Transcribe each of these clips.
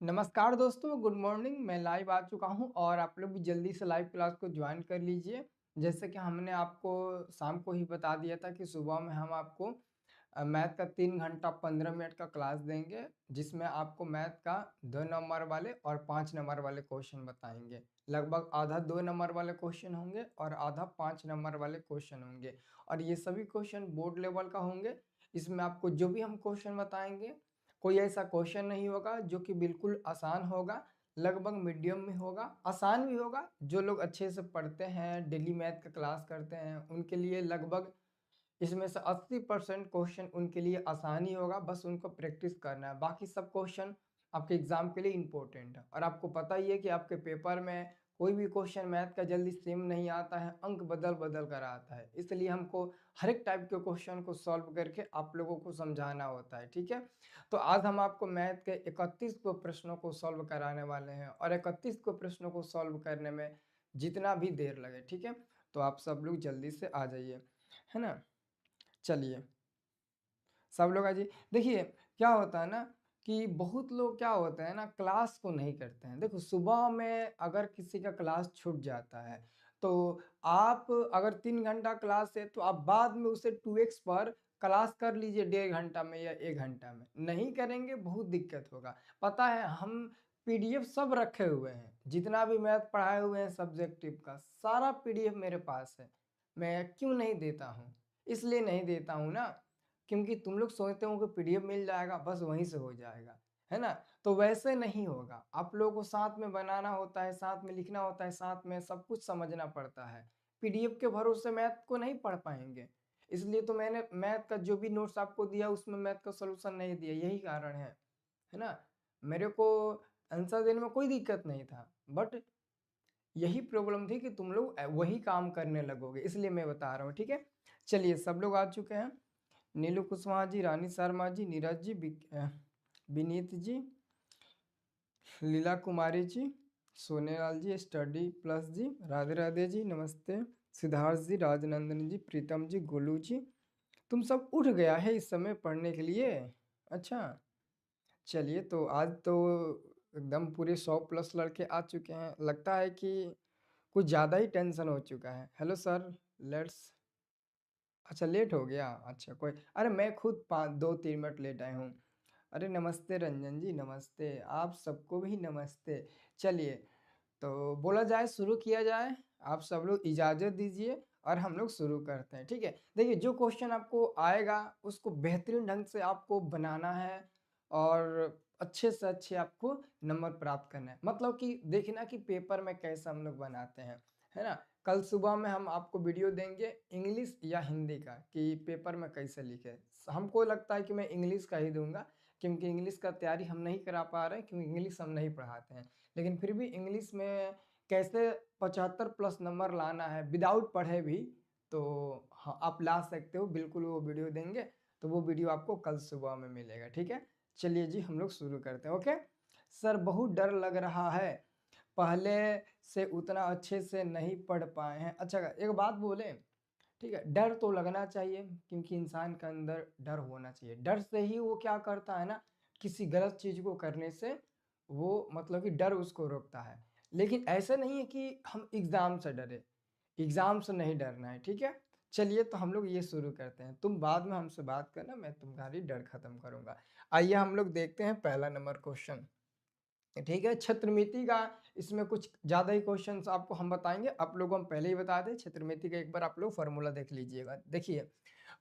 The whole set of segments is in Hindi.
नमस्कार दोस्तों, गुड मॉर्निंग। मैं लाइव आ चुका हूँ और आप लोग भी जल्दी से लाइव क्लास को ज्वाइन कर लीजिए। जैसे कि हमने आपको शाम को ही बता दिया था कि सुबह में हम आपको मैथ का 3 घंटा 15 मिनट का क्लास देंगे, जिसमें आपको मैथ का 2 नंबर वाले और 5 नंबर वाले क्वेश्चन बताएंगे। लगभग आधा 2 नंबर वाले क्वेश्चन होंगे और आधा 5 नंबर वाले क्वेश्चन होंगे और ये सभी क्वेश्चन बोर्ड लेवल का होंगे। इसमें आपको जो भी हम क्वेश्चन बताएंगे, कोई ऐसा क्वेश्चन नहीं होगा जो कि बिल्कुल आसान होगा, लगभग मीडियम में होगा, आसान भी होगा। जो लोग अच्छे से पढ़ते हैं, डेली मैथ का क्लास करते हैं, उनके लिए लगभग इसमें से 80% क्वेश्चन उनके लिए आसान ही होगा, बस उनको प्रैक्टिस करना है। बाकी सब क्वेश्चन आपके एग्जाम के लिए इम्पोर्टेंट है और आपको पता ही है कि आपके पेपर में कोई भी क्वेश्चन मैथ का जल्दी सेम नहीं आता है, अंक बदल बदल कर आता है। इसलिए हमको हर एक टाइप के क्वेश्चन को सॉल्व करके आप लोगों को समझाना होता है, ठीक है। तो आज हम आपको मैथ के 31 को प्रश्नों को सॉल्व कराने वाले हैं और 31 को प्रश्नों को सॉल्व करने में जितना भी देर लगे, ठीक है। तो आप सब लोग जल्दी से आ जाइए, है ना। चलिए, सब लोग आ जाइए। देखिए, क्या होता है ना कि बहुत लोग क्या होते हैं ना, क्लास को नहीं करते हैं। देखो, सुबह में अगर किसी का क्लास छूट जाता है तो आप अगर 3 घंटा क्लास है तो आप बाद में उसे 2x पर क्लास कर लीजिए, 1.5 घंटा में या 1 घंटा में। नहीं करेंगे, बहुत दिक्कत होगा। पता है, हम पीडीएफ सब रखे हुए हैं, जितना भी मैथ पढ़ाए हुए हैं सब्जेक्टिव का सारा पीडीएफ मेरे पास है। मैं क्यों नहीं देता हूँ? इसलिए नहीं देता हूँ ना, क्योंकि तुम लोग सोचते हो कि पीडीएफ मिल जाएगा, बस वहीं से हो जाएगा, है ना। तो वैसे नहीं होगा, आप लोगों को साथ में बनाना होता है, साथ में लिखना होता है, साथ में सब कुछ समझना पड़ता है। पीडीएफ के भरोसे मैथ को नहीं पढ़ पाएंगे। इसलिए तो मैंने मैथ का जो भी नोट्स आपको दिया उसमें मैथ का सोल्यूशन नहीं दिया, यही कारण है ना। मेरे को आंसर देने में कोई दिक्कत नहीं था, बट यही प्रॉब्लम थी कि तुम लोग वही काम करने लगोगे, इसलिए मैं बता रहा हूँ, ठीक है। चलिए, सब लोग आ चुके हैं। नीलू कुशवाहा जी, रानी शर्मा जी, नीरज जी, विनीत जी, लीला कुमारी जी, सोनेलाल जी, स्टडी प्लस जी, राधे राधे जी, नमस्ते, सिद्धार्थ जी, राजनंदन जी, प्रीतम जी, गोलू जी। तुम सब उठ गया है इस समय पढ़ने के लिए? अच्छा, चलिए, तो आज तो एकदम पूरे 100+ लड़के आ चुके हैं। लगता है कि कुछ ज़्यादा ही टेंशन हो चुका है। Hello sir, let's. अच्छा, लेट हो गया। अच्छा, कोई, अरे मैं खुद 2-3 मिनट लेट आया हूँ। अरे नमस्ते रंजन जी, नमस्ते, आप सबको भी नमस्ते। चलिए, तो बोला जाए, शुरू किया जाए। आप सब लोग इजाज़त दीजिए और हम लोग शुरू करते हैं, ठीक है। देखिए, जो क्वेश्चन आपको आएगा उसको बेहतरीन ढंग से आपको बनाना है और अच्छे से अच्छे आपको नंबर प्राप्त करना है। मतलब कि देखना कि पेपर में कैसे हम लोग बनाते हैं, है ना। कल सुबह में हम आपको वीडियो देंगे इंग्लिश या हिंदी का कि पेपर में कैसे लिखे। हमको लगता है कि मैं इंग्लिश का ही दूंगा, क्योंकि इंग्लिश का तैयारी हम नहीं करा पा रहे हैं, क्योंकि इंग्लिश हम नहीं पढ़ाते हैं। लेकिन फिर भी इंग्लिश में कैसे 75+ नंबर लाना है विदाउट पढ़े भी, तो हाँ, आप ला सकते हो, बिल्कुल वो वीडियो देंगे। तो वो वीडियो आपको कल सुबह में मिलेगा, ठीक है। चलिए जी, हम लोग शुरू करते हैं। ओके सर, बहुत डर लग रहा है, पहले से उतना अच्छे से नहीं पढ़ पाए हैं। अच्छा, एक बात बोले, ठीक है, डर तो लगना चाहिए, क्योंकि इंसान के अंदर डर होना चाहिए। डर से ही वो क्या करता है ना, किसी गलत चीज को करने से वो, मतलब कि डर उसको रोकता है। लेकिन ऐसा नहीं है कि हम एग्जाम से डरे, एग्जाम से नहीं डरना है, ठीक है। चलिए, तो हम लोग ये शुरू करते हैं। तुम बाद में हमसे बात करना, मैं तुम्हारी डर खत्म करूंगा। आइए हम लोग देखते हैं पहला नंबर क्वेश्चन, ठीक है। क्षेत्रमिति का, इसमें कुछ ज्यादा ही क्वेश्चंस आपको हम बताएंगे। आप लोगों को हम पहले ही बता दें, क्षेत्रमिति का एक बार आप लोग फॉर्मूला देख लीजिएगा। देखिए,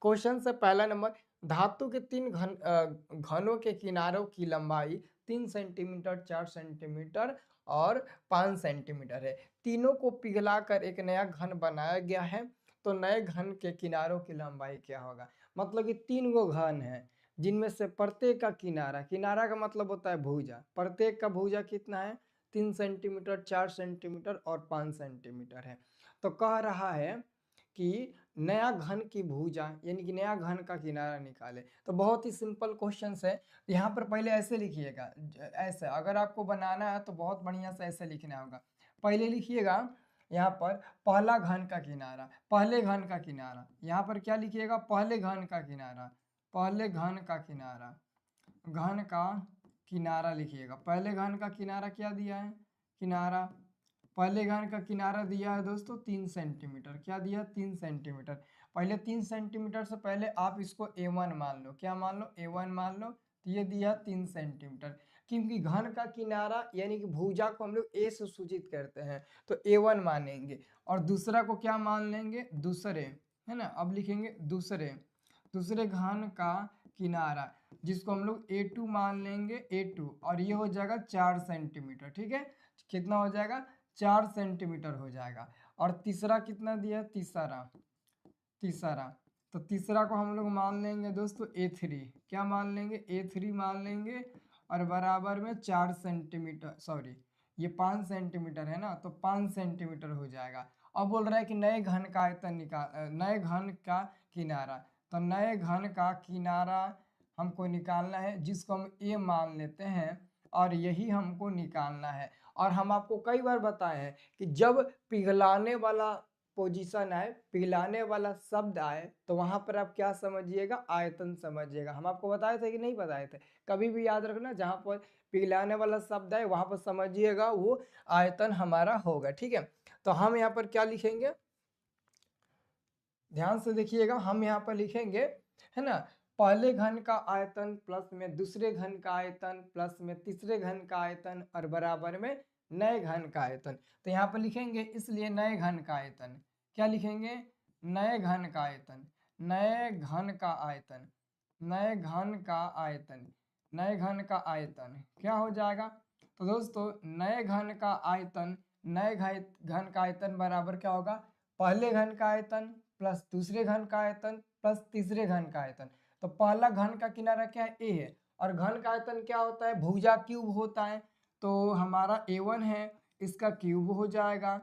क्वेश्चन से पहला नंबर, धातु के 3 घनों के किनारों की लंबाई 3 सेंटीमीटर, 4 सेंटीमीटर और 5 सेंटीमीटर है। तीनों को पिघलाकर एक नया घन बनाया गया है, तो नए घन के किनारों की लंबाई क्या होगा। मतलब कि 3 गो घन है, जिनमें से प्रत्येक का किनारा, किनारा का मतलब होता है भुजा, प्रत्येक का भुजा कितना है, 3 सेंटीमीटर, 4 सेंटीमीटर और 5 सेंटीमीटर है। तो कह रहा है कि नया घन की भुजा, यानी कि नया घन का किनारा निकाले। तो बहुत ही सिंपल क्वेश्चन है। यहाँ पर पहले ऐसे लिखिएगा, ऐसे अगर आपको बनाना है तो बहुत बढ़िया से ऐसे लिखना होगा। पहले लिखिएगा यहाँ पर पहला घन का किनारा, पहले घन का किनारा, यहाँ पर क्या लिखिएगा, पहले घन का किनारा, पहले घन का किनारा, घन का किनारा लिखिएगा। पहले घन का किनारा क्या दिया है, किनारा, पहले घन का किनारा दिया है दोस्तों 3 सेंटीमीटर। क्या दिया, 3 सेंटीमीटर। पहले 3 सेंटीमीटर से पहले आप इसको A1 मान लो। क्या मान लो, A1 मान लो। तो ये दिया 3 सेंटीमीटर, क्योंकि घन का किनारा यानी कि भुजा को हम लोग A से सूचित करते हैं, तो A1 मानेंगे। और दूसरा को क्या मान लेंगे, दूसरे, है ना। अब लिखेंगे दूसरे, दूसरे घन का किनारा, जिसको हम लोग A2 मान लेंगे, A2, और ये हो जाएगा 4 सेंटीमीटर। ठीक है, कितना हो जाएगा, 4 सेंटीमीटर हो जाएगा। और तीसरा कितना दिया है, तीसरा, तीसरा, तो तीसरा को हम लोग मान लेंगे दोस्तों A3। क्या मान लेंगे, A3 मान लेंगे। और बराबर में 4 सेंटीमीटर, सॉरी ये 5 सेंटीमीटर है ना, तो 5 सेंटीमीटर हो जाएगा। अब बोल रहा है कि नए घन का आयतन निकाल, नए घन का किनारा। तो नए घन का किनारा हमको निकालना है, जिसको हम A मान लेते हैं, और यही हमको निकालना है। और हम आपको कई बार बताए हैं कि जब पिघलाने वाला पोजीशन आए, पिघलाने वाला शब्द आए, तो वहां पर आप क्या समझिएगा, आयतन समझिएगा। हम आपको बताए थे कि नहीं बताए थे, कभी भी याद रखना, जहां पर पिघलाने वाला शब्द आए वहां पर समझिएगा वो आयतन हमारा होगा। ठीक है, तो हम यहाँ पर क्या लिखेंगे, ध्यान से देखिएगा, हम यहाँ पर लिखेंगे, है ना, पहले घन का आयतन प्लस में दूसरे घन का आयतन प्लस में तीसरे घन का आयतन और बराबर में नए घन का आयतन। तो यहाँ पर लिखेंगे, इसलिए नए घन का आयतन, क्या लिखेंगे, नए घन का आयतन, नए घन का आयतन, नए घन का आयतन, नए घन का आयतन क्या हो जाएगा। तो दोस्तों नए घन का आयतन, नए घन का आयतन बराबर क्या होगा, पहले घन का आयतन प्लस दूसरे घन का आयतन प्लस तीसरे घन का आयतन। तो पहला घन का किनारा क्या है, A है, और घन का आयतन क्या होता है, भुजा क्यूब होता है। तो हमारा A1 है, इसका क्यूब हो जाएगा,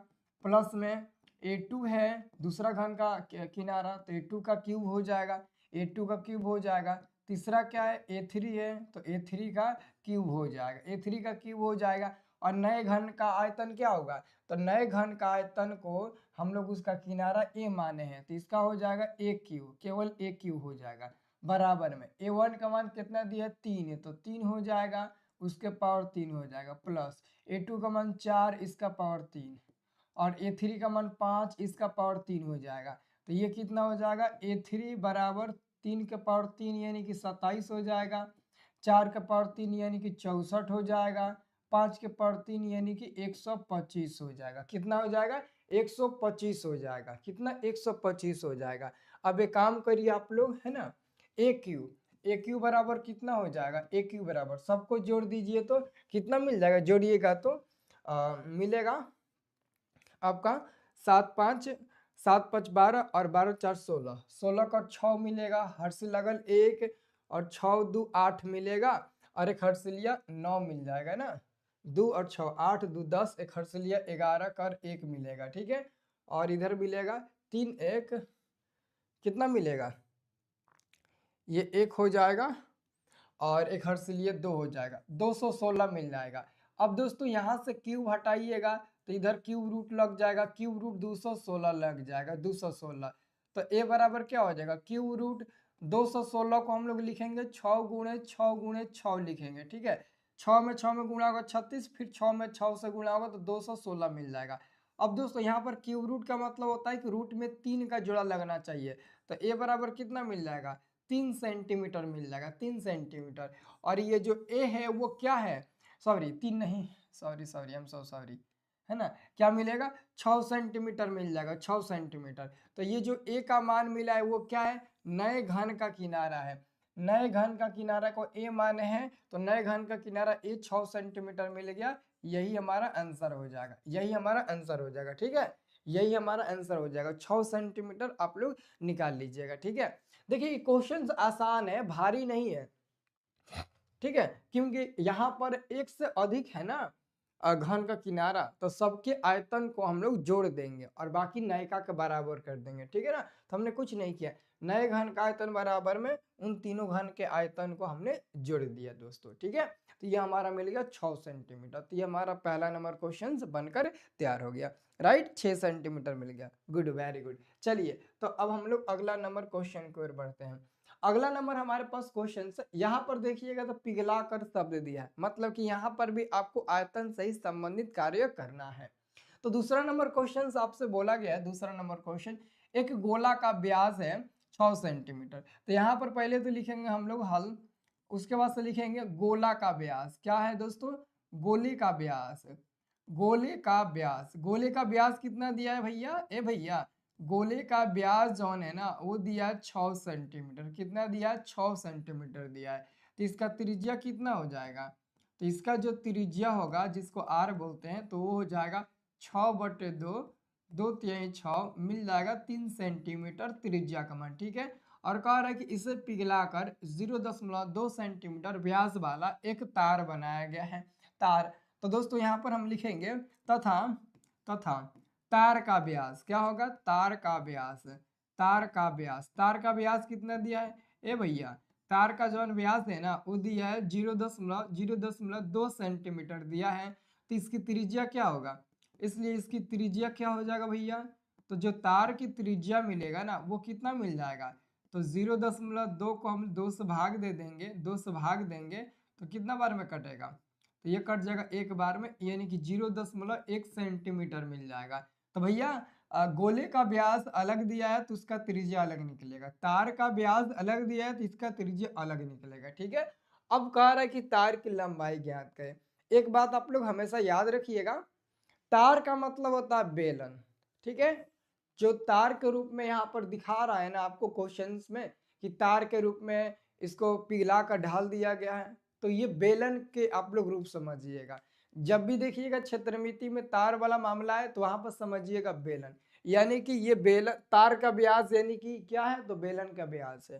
प्लस में A2 है, दूसरा घन का किनारा, तो A2 का क्यूब हो जाएगा, A2 का क्यूब हो जाएगा। तीसरा क्या है, A3 है, तो A3 का क्यूब हो जाएगा, A3 का क्यूब हो जाएगा। और नए घन का आयतन क्या होगा, तो नए घन का आयतन को हम लोग उसका किनारा A माने हैं, तो इसका हो जाएगा A क्यूब, केवल A क्यूब हो जाएगा। बराबर में A1 का मान कितना दिया है, 3 है, तो 3 हो जाएगा, उसके पावर 3 हो जाएगा, प्लस A2 का मान 4, इसका पावर 3, और A3 का मान 5, इसका पावर 3 हो जाएगा। तो ये कितना हो जाएगा, A3 बराबर 3 के पावर 3 यानी कि 27 हो जाएगा, 4 के पावर 3 यानी कि 64 हो जाएगा, 5 के पावर 3 यानी कि 125 हो जाएगा। कितना हो जाएगा, 125 हो जाएगा। कितना, 125 हो जाएगा। अब एक काम करिए आप लोग, है ना, ए क्यू बराबर कितना हो जाएगा, ए क्यू बराबर सबको जोड़ दीजिए तो कितना मिल जाएगा, जोड़िएगा तो मिलेगा आपका 7 5 12 और 12 4 16, 16 का 6 मिलेगा, हर्ष लगल 1 और 6 2 8 मिलेगा, और एक हर्षलिया 9 मिल जाएगा ना, 2 और 6 8 2 10, एक हर्षलिया 11 कर 1 मिलेगा। ठीक है, और इधर मिलेगा 3 1 कितना मिलेगा, ये 1 हो जाएगा, और एक हर्षलिया 2 हो जाएगा, 216 मिल जाएगा। अब दोस्तों यहाँ से क्यूब हटाइएगा तो इधर क्यूब रूट लग जाएगा, क्यूब रूट 216 लग जाएगा, 216। तो ए बराबर क्या हो जाएगा, क्यूब रूट 216 को हम लोग लिखेंगे 6 गुणे 6 गुणे 6 लिखेंगे। ठीक है, 6 में गुणा होगा 36, फिर 6 में 6 से गुणा होगा तो 216 मिल जाएगा। अब दोस्तों यहाँ पर क्यूब रूट का मतलब होता है कि रूट में 3 का जोड़ा लगना चाहिए, तो ए बराबर कितना मिल जाएगा, 3 सेंटीमीटर मिल जाएगा, 3 सेंटीमीटर। और ये जो ए है वो क्या है, सॉरी 3 नहीं, sorry sorry, I am so sorry, है ना, क्या मिलेगा, 6 सेंटीमीटर मिल जाएगा, 6 सेंटीमीटर। तो ये जो ए का मान मिला है वो क्या है, नए घन का किनारा है। नए घन का किनारा को ए माने हैं, तो नए घन का किनारा ए 6 सेंटीमीटर मिल गया, यही हमारा आंसर हो जाएगा, यही हमारा आंसर हो जाएगा। ठीक है, यही हमारा आंसर हो जाएगा, 6 सेंटीमीटर आप लोग निकाल लीजिएगा। ठीक है, देखिए क्वेश्चन आसान है, भारी नहीं है। ठीक है, क्योंकि यहाँ पर एक से अधिक है ना घन का किनारा, तो सबके आयतन को हम लोग जोड़ देंगे और बाकी नयका के बराबर कर देंगे। ठीक है ना, तो हमने कुछ नहीं किया, नए घन का आयतन बराबर में उन तीनों घन के आयतन को हमने जोड़ दिया दोस्तों। ठीक है, तो ये हमारा मिल गया 6 सेंटीमीटर। तो ये हमारा पहला नंबर क्वेश्चन बनकर तैयार हो गया, राइट, 6 सेंटीमीटर मिल गया, गुड, वेरी गुड। चलिए, तो अब हम लोग अगला नंबर क्वेश्चन की ओर बढ़ते हैं। अगला नंबर हमारे पास क्वेश्चन है, यहाँ पर देखिएगा तो पिघला कर शब्द दिया है, मतलब कि यहाँ पर भी आपको आयतन से ही संबंधित कार्य करना है। तो दूसरा नंबर क्वेश्चन आपसे बोला गया है, दूसरा नंबर क्वेश्चन, एक गोला का व्यास है 6 सेंटीमीटर। तो यहाँ पर पहले तो लिखेंगे हम लोग हल, उसके बाद से लिखेंगे गोला का व्यास। क्या है दोस्तों? गोले का व्यास। गोले का व्यास, गोले का व्यास कितना दिया है भैया? ए भैया, गोले का व्यास जौन है ना वो दिया है 6 सेंटीमीटर। कितना दिया है? 6 सेंटीमीटर दिया है। तो इसका त्रिज्या कितना हो जाएगा? तो इसका जो त्रिज्या होगा, जिसको आर बोलते हैं, तो वो हो जाएगा 6/2, 2×6 मिल जाएगा 3 सेंटीमीटर त्रिज्या का मान। ठीक है। और कह रहा है कि इसे पिघलाकर 0.2 सेंटीमीटर व्यास वाला एक तार बनाया गया है। तार, तो दोस्तों यहाँ पर हम लिखेंगे तथा तथा तार का व्यास। क्या होगा? तार का व्यास। तार का व्यास, तार का व्यास कितना दिया है? ए भैया, तार का जो व्यास है ना वो दिया है 0.2 सेंटीमीटर दिया है। तो इसकी त्रिज्या क्या होगा? इसलिए इसकी त्रिज्या क्या हो जाएगा भैया? तो जो तार की त्रिज्या मिलेगा ना वो कितना मिल जाएगा? तो 0.2 को हम 2 से भाग दे देंगे, 2 से भाग देंगे तो कितना बार में कटेगा? तो ये कट जाएगा एक बार में, यानी कि 0.1 सेंटीमीटर मिल जाएगा। तो भैया गोले का व्यास अलग दिया है तो उसका त्रिज्या अलग निकलेगा, तार का व्यास अलग दिया है तो इसका त्रिज्या अलग निकलेगा। ठीक है। अब कह रहा है कि तार की लंबाई ज्ञात करें। एक बात आप लोग हमेशा याद रखिएगा, तार का मतलब होता है बेलन। ठीक है। जो तार के रूप में यहाँ पर दिखा रहा है ना आपको क्वेश्चंस में कि तार के रूप में इसको पिघला कर ढाल दिया गया है, तो ये बेलन के आप लोग रूप समझिएगा। जब भी देखिएगा क्षेत्रमिति में तार वाला मामला है तो वहां पर समझिएगा बेलन, यानी कि ये बेलन, तार का व्यास यानी कि क्या है? तो बेलन का व्यास है।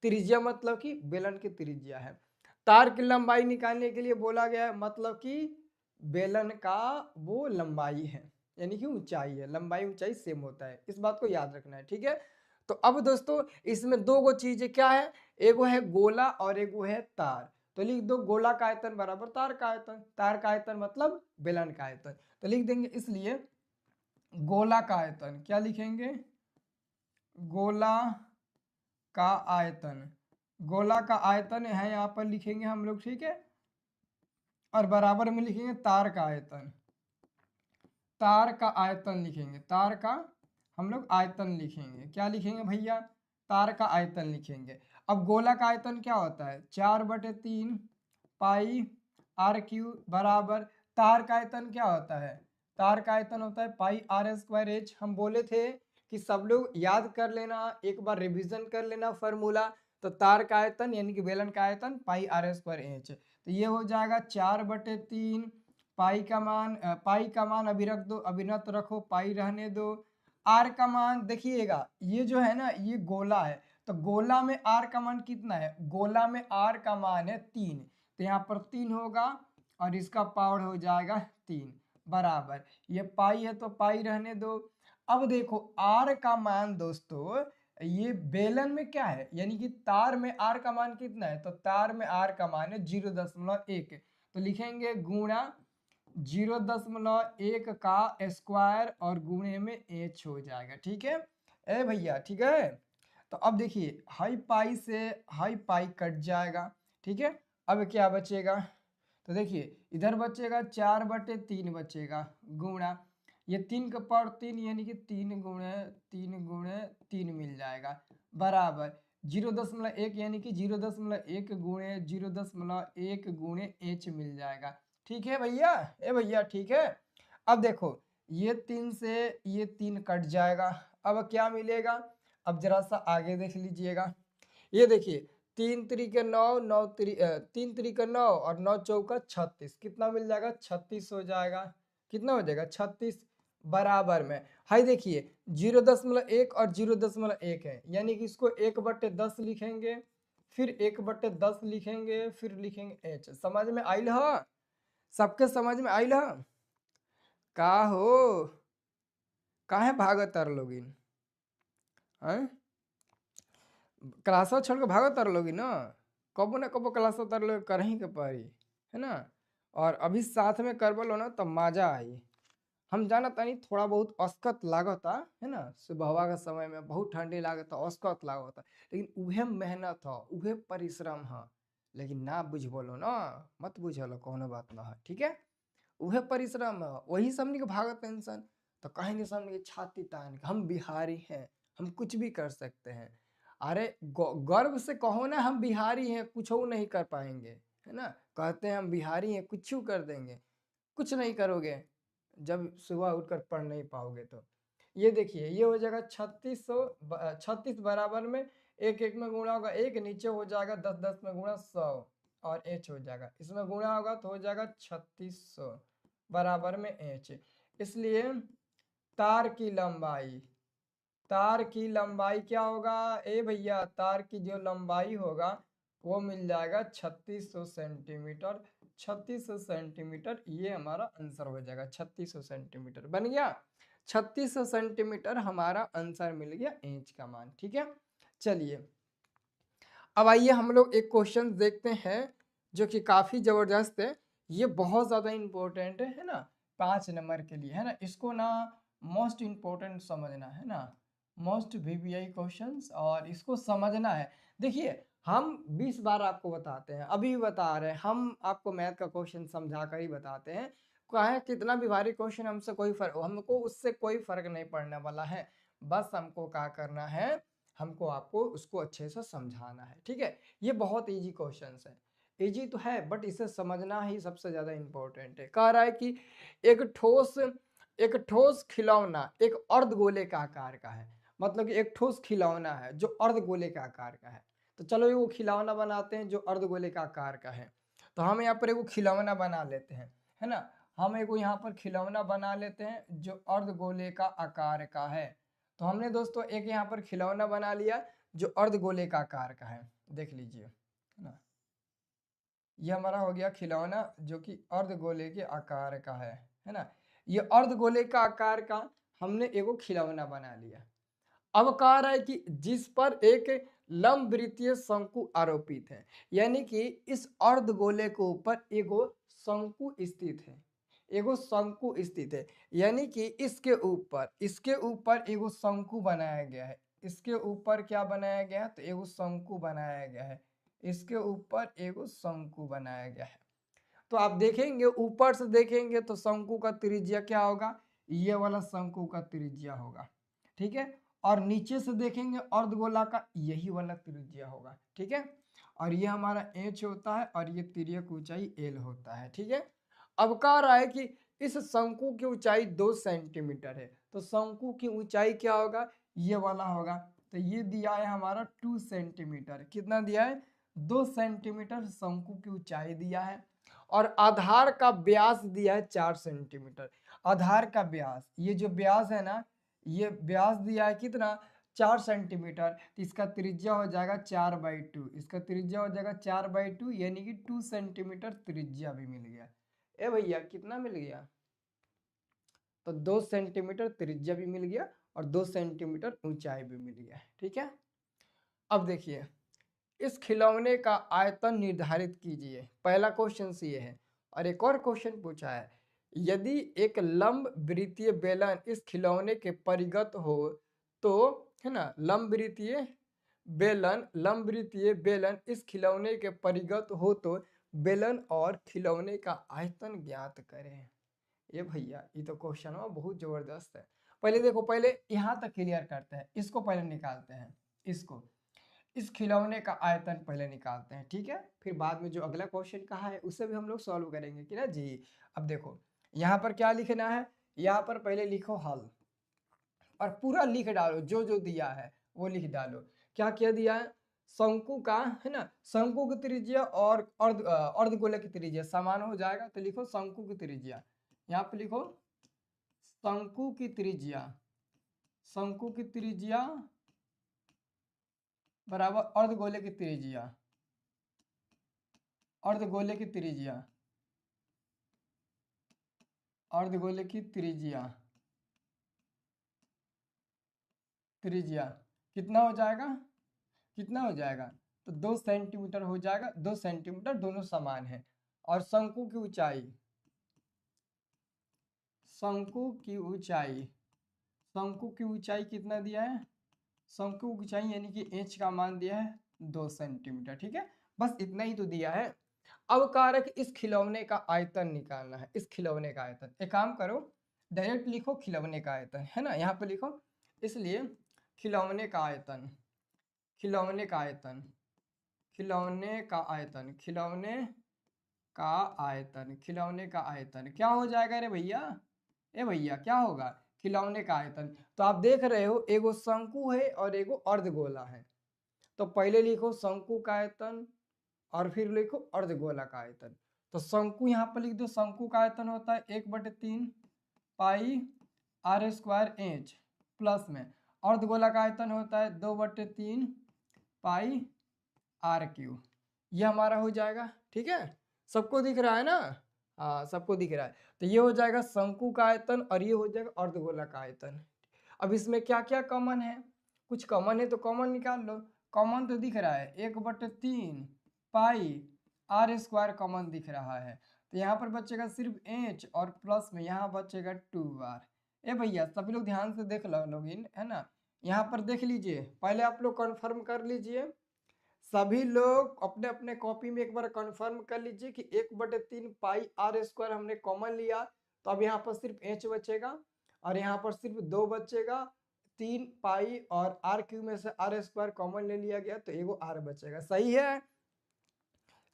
त्रिज्या मतलब कि बेलन की त्रिज्या है। तार की लंबाई निकालने के लिए बोला गया है, मतलब कि बेलन का वो लंबाई है, यानी कि ऊंचाई है। लंबाई ऊंचाई सेम होता है, इस बात को याद रखना है। ठीक है। तो अब दोस्तों इसमें दो गो चीजें क्या है, एगो है गोला और एगो है तार। तो लिख दो गोला का आयतन बराबर तार का आयतन, तार का आयतन मतलब बेलन का आयतन। तो लिख देंगे इसलिए गोला का आयतन, क्या लिखेंगे? गोला का आयतन, गोला का आयतन है यहाँ पर लिखेंगे हम लोग। ठीक है। और बराबर में लिखेंगे तार का आयतन, तार का आयतन लिखेंगे, तार का हम लोग आयतन लिखेंगे। क्या लिखेंगे भैया? तार का आयतन लिखेंगे। अब गोला का आयतन क्या होता है? 4/3 पाई आर क्यू बराबर, तार का आयतन क्या होता है? तार का आयतन होता है पाई r²h। हम बोले थे कि सब लोग याद कर लेना, एक बार रिवीजन कर लेना फॉर्मूला। तो तार का आयतन यानी कि बेलन का आयतन पाई r²h। तो ये हो जाएगा 4/3 पाई का मान, पाई का मान अभी रख दो, अभी न तो रखो, पाई रहने दो। आर का मान देखिएगा, ये जो है ना ये गोला है, तो गोला में आर का मान कितना है? गोला में आर का मान है 3, तो यहाँ पर 3 होगा और इसका पावर हो जाएगा 3 बराबर, ये पाई है तो पाई रहने दो। अब देखो आर का मान दोस्तों, ये बेलन में क्या है, यानी कि तार में आर का मान कितना है? तो तार में आर का मान है 0.1, तो लिखेंगे गुणा 0.1 का स्क्वायर और गुणे में h हो जाएगा। ठीक है ए भैया? ठीक है। तो अब देखिए हाई पाई से हाई पाई कट जाएगा। ठीक है। अब क्या बचेगा? तो देखिए इधर बचेगा 4/3 बचेगा गुणा ये 3 का पावर 3 यानी कि 3 मिल जाएगा बराबर 0.1 यानी कि 0.1 गुणे 0.1 गुणे h मिल जाएगा। ठीक है भैया? ए भैया ठीक है। अब देखो ये 3 से ये 3 कट जाएगा, अब क्या मिलेगा? अब जरा सा आगे देख लीजिएगा, ये देखिए 3 त्रिक 9, 3 त्रिक 9 और 9 चौका 36, कितना मिल जाएगा? 36 हो जाएगा। कितना हो जाएगा? 36 बराबर में हाई देखिए 0.1 और 0.1 है, यानी कि इसको 1/10 लिखेंगे, फिर 1/10 लिखेंगे, फिर लिखेंगे h। समझ में आइल ह? सबके समझ में आइल ह? का हो काहे भागत तार लोगिन? क्लासवा छोड़ के भागत तार लोगी ना, कबो ना कबो क्लासवा तार लोग करही के पड़ी है ना। और अभी साथ में करबलो ना तब मजा आई। हम जाना तानी थोड़ा बहुत अस्कत लागता है ना, सुबहवा का समय में बहुत ठंडी लागता, अस्कत लागता, लेकिन उहे मेहनत ह, उहे परिश्रम ह। लेकिन ना बुझ बोलो ना, मत बुझलो, कोनो बात ना है, ठीक है। उहे परिश्रम है, वही सबनी के भागत टेंशन। तो कहेंगे सबनी के छाती तान के हम बिहारी हैं, हम कुछ भी कर सकते हैं। अरे गर्व से कहो ना हम बिहारी हैं, कुछ नहीं कर पाएंगे, है ना। कहते हैं हम बिहारी हैं, कुछ कर देंगे, कुछ नहीं करोगे जब सुबह उठकर पढ़ नहीं पाओगे तो। ये देखिए, ये हो जाएगा 3600, 36 बराबर में एक एक में गुणा होगा एक, नीचे हो जाएगा 10 10 में गुणा 100 और एच हो जाएगा, इसमें गुणा होगा तो हो जाएगा 3600 बराबर में एच। इसलिए तार की लंबाई, तार की लंबाई क्या होगा ए भैया, तार की जो लंबाई होगा वो मिल जाएगा 3600 सेंटीमीटर। 3600 सेंटीमीटर ये हमारा आंसर हो जाएगा, 3600 सेंटीमीटर बन गया। 3600 सेंटीमीटर हमारा आंसर मिल गया, इंच का मान, ठीक है। चलिए अब आइए हम लोग एक क्वेश्चन देखते हैं जो कि काफी जबरदस्त है, ये बहुत ज्यादा इंपॉर्टेंट है ना, 5 नंबर के लिए, है ना। इसको ना मोस्ट इंपॉर्टेंट समझना है ना, मोस्ट वीवीआई क्वेश्चंस, और इसको समझना है। देखिए हम 20 बार आपको बताते हैं, अभी भी बता रहे हैं, हम आपको मैथ का क्वेश्चन समझा कर ही बताते हैं। कहे कितना भी भारी क्वेश्चन, हमसे कोई फर्क, हमको उससे कोई फर्क नहीं पड़ने वाला है। बस हमको क्या करना है, हमको आपको उसको अच्छे से समझाना है, ठीक है। ये बहुत इजी क्वेश्चंस है, इजी तो है बट इसे समझना ही सबसे ज्यादा इंपॉर्टेंट है। कह रहा है कि एक ठोस खिलौना एक अर्धगोले का आकार का है, मतलब कि एक ठोस खिलौना है जो अर्धगोले का आकार का है। तो चलो ये वो खिलौना बनाते हैं जो अर्धगोले का आकार का है। तो हम यहाँ पर एक खिलौना बना लेते हैं, है ना। हम एक यहाँ पर खिलौना बना लेते हैं जो अर्धगोले का आकार का है। तो हमने दोस्तों एक यहाँ पर खिलौना बना लिया जो अर्धगोले का आकार का है, देख लीजिए, है ना। ये हमारा हो गया खिलौना जो कि अर्धगोले के आकार का है ना। ये अर्धगोले का आकार का हमने एगो खिलौना बना लिया। अब कह रहा है कि जिस पर एक लंबवृत्तीय शंकु आरोपित है, यानी कि इस अर्धगोले के ऊपर एगो शंकु स्थित है, एगो शंकु स्थित है, यानी कि इसके ऊपर एगो शंकु बनाया गया है। इसके ऊपर क्या बनाया गया है, तो एगो शंकु बनाया गया है, इसके ऊपर एगो शंकु बनाया गया है। तो आप देखेंगे ऊपर से देखेंगे तो शंकु का त्रिज्या क्या होगा, ये वाला शंकु का त्रिज्या होगा, ठीक है। और नीचे से देखेंगे अर्धगोला का यही वाला त्रिज्या होगा, ठीक है। और ये हमारा एच होता है और ये तिर्यक ऊंचाई एल होता है, ठीक है। अब कह रहा है कि इस शंकु की ऊंचाई 2 सेंटीमीटर है, तो शंकु की ऊंचाई क्या होगा, ये वाला होगा। तो ये दिया है हमारा 2 सेंटीमीटर, कितना दिया है, 2 सेंटीमीटर शंकु की ऊंचाई दिया है। और आधार का व्यास दिया है 4 सेंटीमीटर। आधार का व्यास, ये जो व्यास है ना, ये व्यास दिया है कितना, 4 सेंटीमीटर। तो इसका त्रिज्या हो जाएगा 4/2, इसका त्रिज्या हो जाएगा 4/2, यानी कि 2 सेंटीमीटर त्रिज्या भी मिल गया। ए भैया कितना मिल गया, तो 2 सेंटीमीटर त्रिज्या भी मिल गया और 2 सेंटीमीटर ऊंचाई भी मिल गया, ठीक है। अब देखिए इस खिलौने का आयतन निर्धारित कीजिए, पहला क्वेश्चन ये है। और एक और क्वेश्चन पूछा है, यदि एक लंब वृत्तीय बेलन इस खिलौने के परिगत हो तो, है ना, लंब वृत्तीय बेलन इस खिलौने के परिगत हो तो बेलन और खिलौने का आयतन ज्ञात करें। ये भैया ये तो क्वेश्चन बहुत जबरदस्त है। पहले देखो, पहले यहाँ तक क्लियर करते हैं, इसको पहले निकालते हैं, इसको, इस खिलौने का आयतन पहले निकालते हैं, ठीक है। फिर बाद में जो अगला क्वेश्चन कहा है उसे भी हम लोग सॉल्व करेंगे कि ना जी। अब देखो यहाँ पर क्या लिखना है, यहाँ पर पहले लिखो हल और पूरा लिख डालो, जो जो दिया है वो लिख डालो। क्या क्या दिया है, शंकु का, है ना, शंकु की त्रिज्या और अर्धगोले की त्रिज्या समान हो जाएगा, तो लिखो शंकु की त्रिज्या, यहाँ पे लिखो शंकु की त्रिज्या, शंकु की त्रिज्या बराबर अर्धगोले की त्रिज्या, अर्धगोले की त्रिज्या, अर्धगोले की त्रिज्या, त्रिज्या कितना हो जाएगा, कितना हो जाएगा, तो 2 सेंटीमीटर हो जाएगा, 2 सेंटीमीटर दोनों समान है। और शंकु की ऊंचाई, शंकु की ऊंचाई, शंकु की ऊंचाई कितना दिया है, शंकु की ऊंचाई यानी कि एच का मान दिया है 2 सेंटीमीटर। ठीक है, बस इतना ही तो दिया है। अब कह रहा है कि इस खिलौने का आयतन निकालना है, इस खिलौने का आयतन। एक काम करो, डायरेक्ट लिखो खिलौने का आयतन, है ना, यहाँ पे लिखो। इसलिए खिलौने का आयतन, खिलौने का आयतन, खिलौने का आयतन, खिलौने का आयतन, खिलौने का आयतन क्या हो जाएगा रे भैया, ए भैया क्या होगा, खिलौने का आयतन। तो आप देख रहे हो एगो शंकु है और एगो अर्धगोला है। तो पहले लिखो शंकु का आयतन और फिर लिखो अर्धगोला का आयतन। तो शंकु यहाँ पर लिख दो, शंकु का आयतन होता है 1/3 पाई आर स्क्वायर एच, प्लस में अर्धगोला का आयतन होता है 2/3 पाई आर क्यू। ये हमारा हो जाएगा। ठीक है, सबको दिख रहा है ना, हाँ सबको दिख रहा है। तो ये हो जाएगा शंकु का आयतन और ये हो जाएगा अर्धगोला का आयतन। अब इसमें क्या क्या कॉमन है, कुछ कॉमन है तो कॉमन निकाल लो। कॉमन तो दिख रहा है 1/3 पाई आर स्क्वायर कॉमन दिख रहा है। तो यहाँ पर बचेगा सिर्फ एच और प्लस में यहाँ बचेगा 2r। ए भैया सभी लोग ध्यान से देख लो लोगिन, है ना, यहाँ पर देख लीजिए, पहले आप लोग कन्फर्म कर लीजिए, सभी लोग अपने अपने कॉपी में एक बार कंफर्म कर लीजिए कि 1/3 पाई आर स्क्वायर हमने कॉमन लिया। तो अब यहाँ पर सिर्फ एच बचेगा और यहाँ पर सिर्फ 2 बचेगा, 3 पाई और आर क्यू में से आर स्क्वायर कॉमन ले लिया गया तो एगो आर बचेगा। सही है,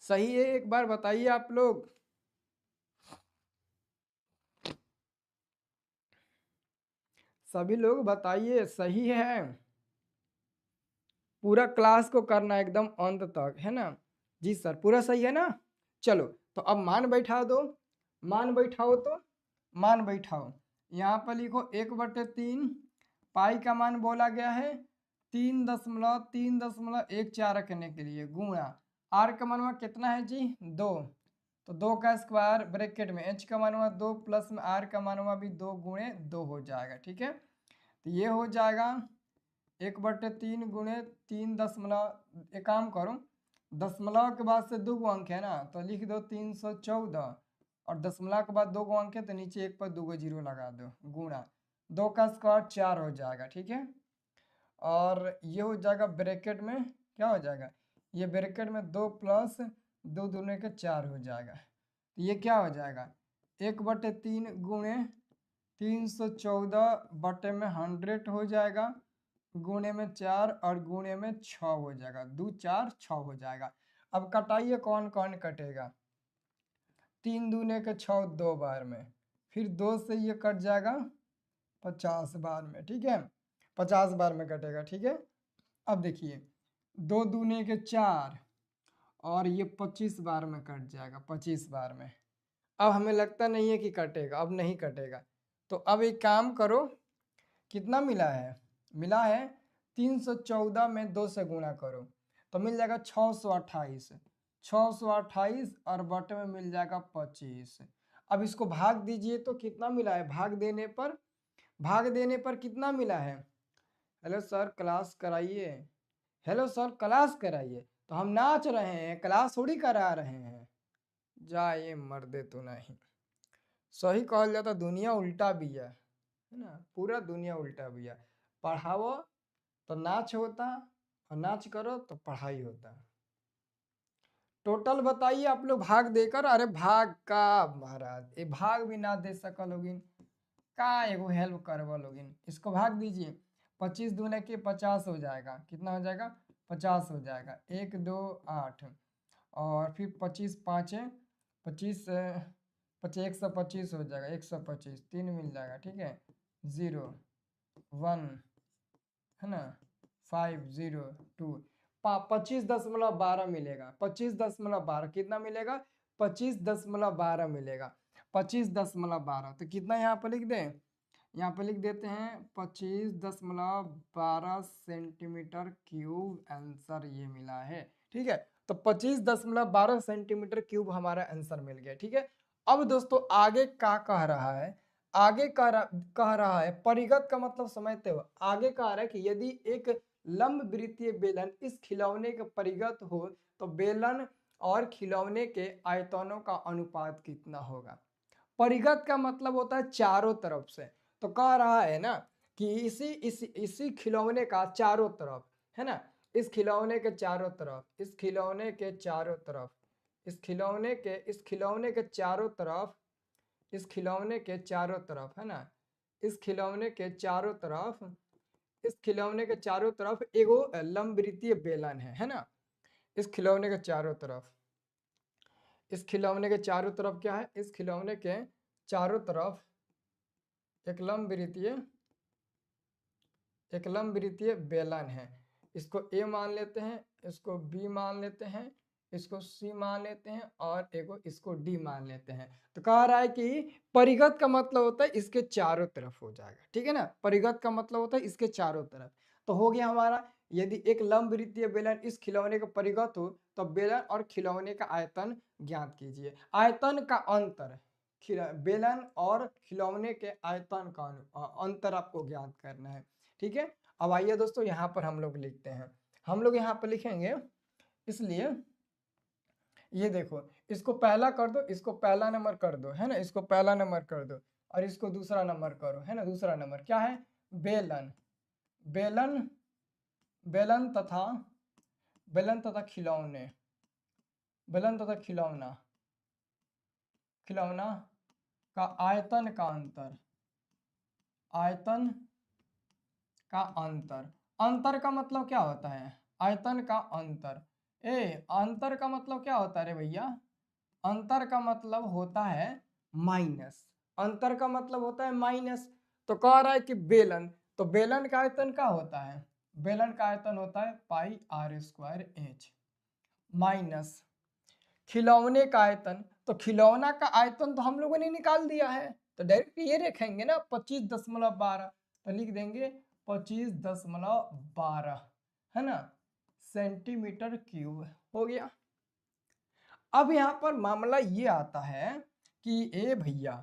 सही है, एक बार बताइए आप लोग। सभी लोग बताइए सही है, पूरा क्लास को करना एकदम अंत तक, है ना। जी सर पूरा सही है ना। चलो तो अब मान बैठा दो, मान बैठाओ तो मान बैठाओ। यहाँ पर लिखो 1/3 पाई का मान बोला गया है 3.14 रखने के लिए गुणा आर का मान कितना है जी 2, तो 2 का स्क्वायर ब्रैकेट में एच का मान 2 प्लस में आर का मान भी 2 गुणे 2 हो जाएगा। ठीक है, तो ये हो जाएगा 1/3 गुणे 3 एक काम करो, दशमलव के बाद से 2 अंक है ना तो लिख दो 314 और दशमलव के बाद 2 अंक है तो नीचे 1 पर 2 जीरो लगा दो गुणा 2 का स्क्वायर 4 हो जाएगा। ठीक है, और ये हो जाएगा ब्रैकेट में क्या हो जाएगा, ये ब्रैकेट में 2 प्लस 2 दूने के 4 हो जाएगा। तो ये क्या हो जाएगा 1/3 गुणे 314 बटे में 100 हो जाएगा, गुणे में 4 और गुणे में 6 हो जाएगा, 2 4 6 हो जाएगा। अब कटाइए कौन कौन कटेगा, 3 दूने के 6 2 बार में, फिर 2 से ये कट जाएगा 50 बार में। ठीक है, 50 बार में कटेगा। ठीक है, अब देखिए 2 दूने के 4 और ये 25 बार में कट जाएगा, 25 बार में। अब हमें लगता नहीं है कि कटेगा, अब नहीं कटेगा। तो अब एक काम करो, कितना मिला है, मिला है 314 में 2 से गुणा करो तो मिल जाएगा 628, 628 और बटे में मिल जाएगा 25। अब इसको भाग दीजिए तो कितना मिला है, भाग देने पर, भाग देने पर कितना मिला है। हेलो सर क्लास कराइए, हेलो सर क्लास कराइए, तो हम नाच रहे हैं क्लास थोड़ी करा रहे हैं। जाए मर्दे तो नहीं, सही कहल जाता दुनिया उल्टा भी है ना, पूरा दुनिया उल्टा भी है। पढ़ाओ तो नाच होता और नाच करो तो पढ़ाई होता। टोटल बताइए आप लोग भाग देकर, अरे भाग का महाराज ये भाग भी ना दे सकल लोगिन का एगो हेल्प करवा लोगिन, इसको भाग दीजिए, 25 दूने के 50 हो जाएगा, कितना हो जाएगा 50 हो जाएगा, 1 2 8 और फिर 25 5 25 125 हो जाएगा, 125 3 मिल जाएगा। ठीक है, 0 1 है ना 5 0 2 25.12 मिलेगा, 25.12 कितना मिलेगा 25.12 मिलेगा, 25.12। तो कितना यहाँ पर लिख दें, यहाँ पर लिख देते हैं 25.12 सेंटीमीटर क्यूब, आंसर ये मिला है। ठीक है, तो 25.12 सेंटीमीटर क्यूब हमारा आंसर मिल गया। ठीक है, अब दोस्तों आगे क्या कह रहा है, आगे कह रहा है परिगत का मतलब समझते हो, आगे कह रहा है कि यदि एक लंब वृत्तीय बेलन इस खिलौने के परिगत हो तो बेलन और खिलौने के आयतनों का अनुपात कितना होगा। परिगत का मतलब होता है चारों तरफ से। तो कह रहा है ना कि इसी खिलौने का चारों तरफ, है ना, इस खिलौने के चारों तरफ, इस खिलौने के चारों तरफ, इस खिलौने के चारों तरफ, इस खिलौने के चारों तरफ, है ना, इस खिलौने के चारों तरफ, इस खिलौने के चारों तरफ एगो लंबवृत्तीय बेलन है ना। इस खिलौने के चारों तरफ, इस खिलौने के चारों तरफ क्या है, इस खिलौने के चारों तरफ एक लंबवृत्तीय बेलन है। इसको ए मान लेते हैं, इसको बी मान लेते हैं, इसको सी मान लेते हैं और इसको डी मान लेते हैं। तो कह रहा है कि परिगत का मतलब होता है इसके चारों तरफ हो जाएगा, ठीक है ना, परिगत का मतलब होता है इसके चारों तरफ। तो हो गया हमारा, यदि एक लंबवृत्तीय बेलन इस खिलौने का परिगत हो तो बेलन और खिलौने का आयतन ज्ञात कीजिए। आयतन का अंतर, बेलन और खिलौने के आयतन का अंतर आपको ज्ञात करना है, ठीक है। अब आइए दोस्तों यहाँ पर हम लोग लिखते हैं, हम लोग यहाँ पर लिखेंगे, इसलिए ये देखो, इसको पहला कर दो, इसको पहला नंबर कर दो, है ना, इसको पहला नंबर कर दो और इसको दूसरा नंबर करो, है ना। दूसरा नंबर क्या है, बेलन, बेलन, बेलन तथा खिलौने, बेलन तथा खिलौना, खिलौना का आयतन का अंतर, आयतन का अंतर। अंतर का मतलब क्या होता है, आयतन का अंतर। अंतर का मतलब क्या होता है रे भैया, अंतर का मतलब होता है माइनस, अंतर का मतलब होता है माइनस। तो कह रहा है कि बेलन, तो बेलन का आयतन क्या होता है, बेलन का आयतन होता है पाई आर स्क्वायर एच, माइनस खिलौने का आयतन, तो खिलौना का आयतन तो हम लोगों ने निकाल दिया है, तो डायरेक्ट ये रखेंगे ना 25.12, तो लिख देंगे 25.12, है ना, सेंटीमीटर क्यूब हो गया। अब यहाँ पर मामला ये आता है कि ए भैया,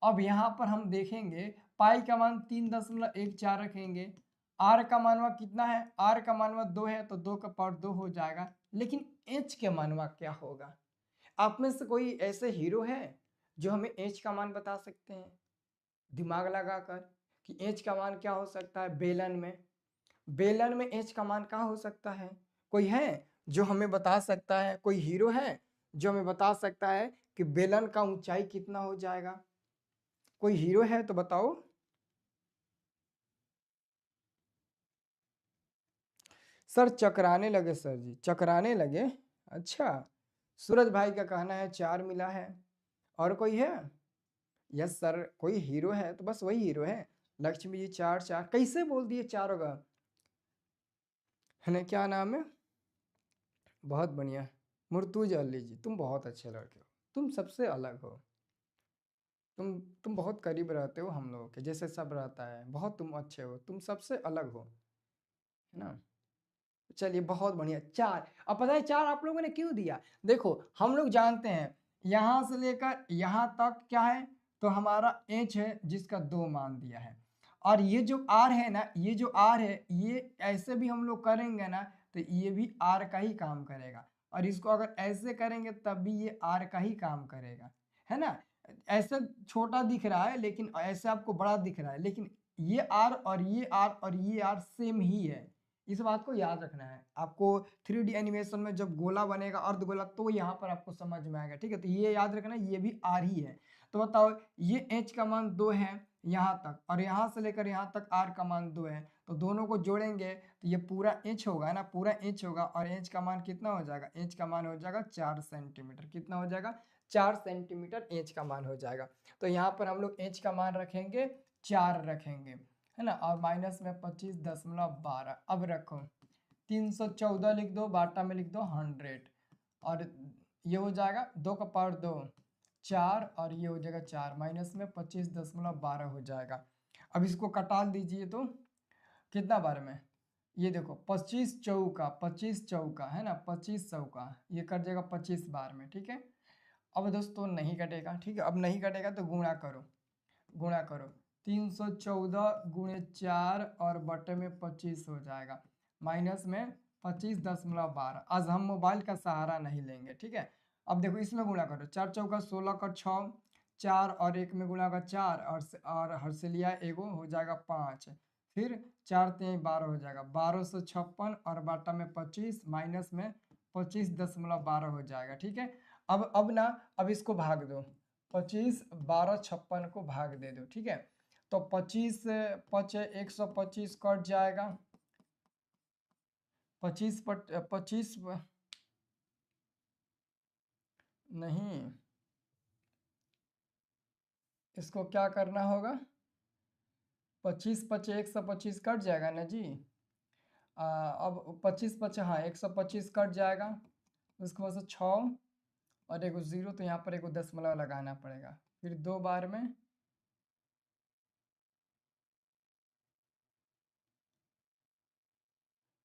अब यहाँ पर हम देखेंगे पाई का मान 3.14 रखेंगे, आर का मानवा कितना है, आर का मानवा 2 है तो 2 का पावर 2 हो जाएगा, लेकिन एच के मानवा क्या होगा। आप में से कोई ऐसे हीरो है जो हमें एच का मान बता सकते हैं दिमाग लगाकर कि एच का मान क्या हो सकता है, बेलन में, बेलन में एच का मान क्या हो सकता है, कोई है जो हमें बता सकता है, कोई हीरो है जो हमें बता सकता है कि बेलन का ऊंचाई कितना हो जाएगा, कोई हीरो है तो बताओ। सर चकराने लगे, सर जी चकराने लगे, अच्छा, सूरज भाई का कहना है 4 मिला है, और कोई है, यस सर, कोई हीरो है तो बस वही हीरो है, लक्ष्मी जी 4 4 कैसे बोल दिए 4 होगा, है ना, क्या नाम है, बहुत बढ़िया, मुर्तुज अली जी, तुम बहुत अच्छे लड़के हो, तुम सबसे अलग हो, तुम बहुत करीब रहते हो हम लोगों के, जैसे सब रहता है, बहुत तुम अच्छे हो, तुम सबसे अलग हो, है ना। चलिए बहुत बढ़िया, 4। अब पता है 4 आप लोगों ने क्यों दिया, देखो हम लोग जानते हैं यहाँ से लेकर यहाँ तक क्या है, तो हमारा एच है जिसका 2 मान दिया है, और ये जो आर है ना, ये जो आर है, ये ऐसे भी हम लोग करेंगे ना तो ये भी आर का ही काम करेगा, और इसको अगर ऐसे करेंगे तब भी ये आर का ही काम करेगा, है ना। ऐसे छोटा दिख रहा है लेकिन ऐसे आपको बड़ा दिख रहा है, लेकिन ये आर और ये आर और ये आर सेम ही है, इस बात को याद रखना है आपको। 3D एनिमेशन में जब गोला बनेगा अर्धगोला तो यहाँ पर आपको समझ में आएगा, ठीक है, तो ये याद रखना ये भी आर ही है। तो बताओ ये एच का मान 2 है यहाँ तक, और यहाँ से लेकर यहाँ तक आर का मान 2 है, तो दोनों को जोड़ेंगे तो ये पूरा एच होगा ना, पूरा एच होगा, और एच का मान कितना हो जाएगा, एच का मान हो जाएगा 4 सेंटीमीटर, कितना हो जाएगा 4 सेंटीमीटर एच का मान हो जाएगा। तो यहाँ पर हम लोग एच का मान रखेंगे 4 रखेंगे, है ना, और माइनस में 25.12, अब रखो 314 लिख दो, बाटा में लिख दो 100, और ये हो जाएगा 2 का पावर 2 4, और ये हो जाएगा 4, माइनस में 25.12 हो जाएगा। अब इसको कटा दीजिए तो कितना बार में, ये देखो 25 चौका 25 चौका, है ना, 25 चौका, ये कट जाएगा 25 बार में, ठीक है। अब दोस्तों नहीं कटेगा, ठीक है, अब नहीं कटेगा तो गुणा करो, गुणा करो 314 गुणे 4 और बटे में 25 हो जाएगा, माइनस में 25.12। आज हम मोबाइल का सहारा नहीं लेंगे, ठीक है। अब देखो इसमें गुणा करो, 4 चौका 16 का 6, 4 और 1 में गुणा होगा 4 और हर्षिलिया एगो हो जाएगा 5, फिर 4 3 12 हो जाएगा 1256 और बाटा में 25 माइनस में 25.12 हो जाएगा। ठीक है, अब ना अब इसको भाग दो, 25 12 56 को भाग दे दो। ठीक है, तो 25 5 125 कट जाएगा, 25 नहीं, इसको क्या करना होगा, 25 5 125 कट जाएगा ना जी। अब 25 5 हाँ 125 कट जाएगा, उसके बाद से 6 और एगो 0, तो यहाँ पर एगो दशमलव लगाना पड़ेगा, फिर 2 बार में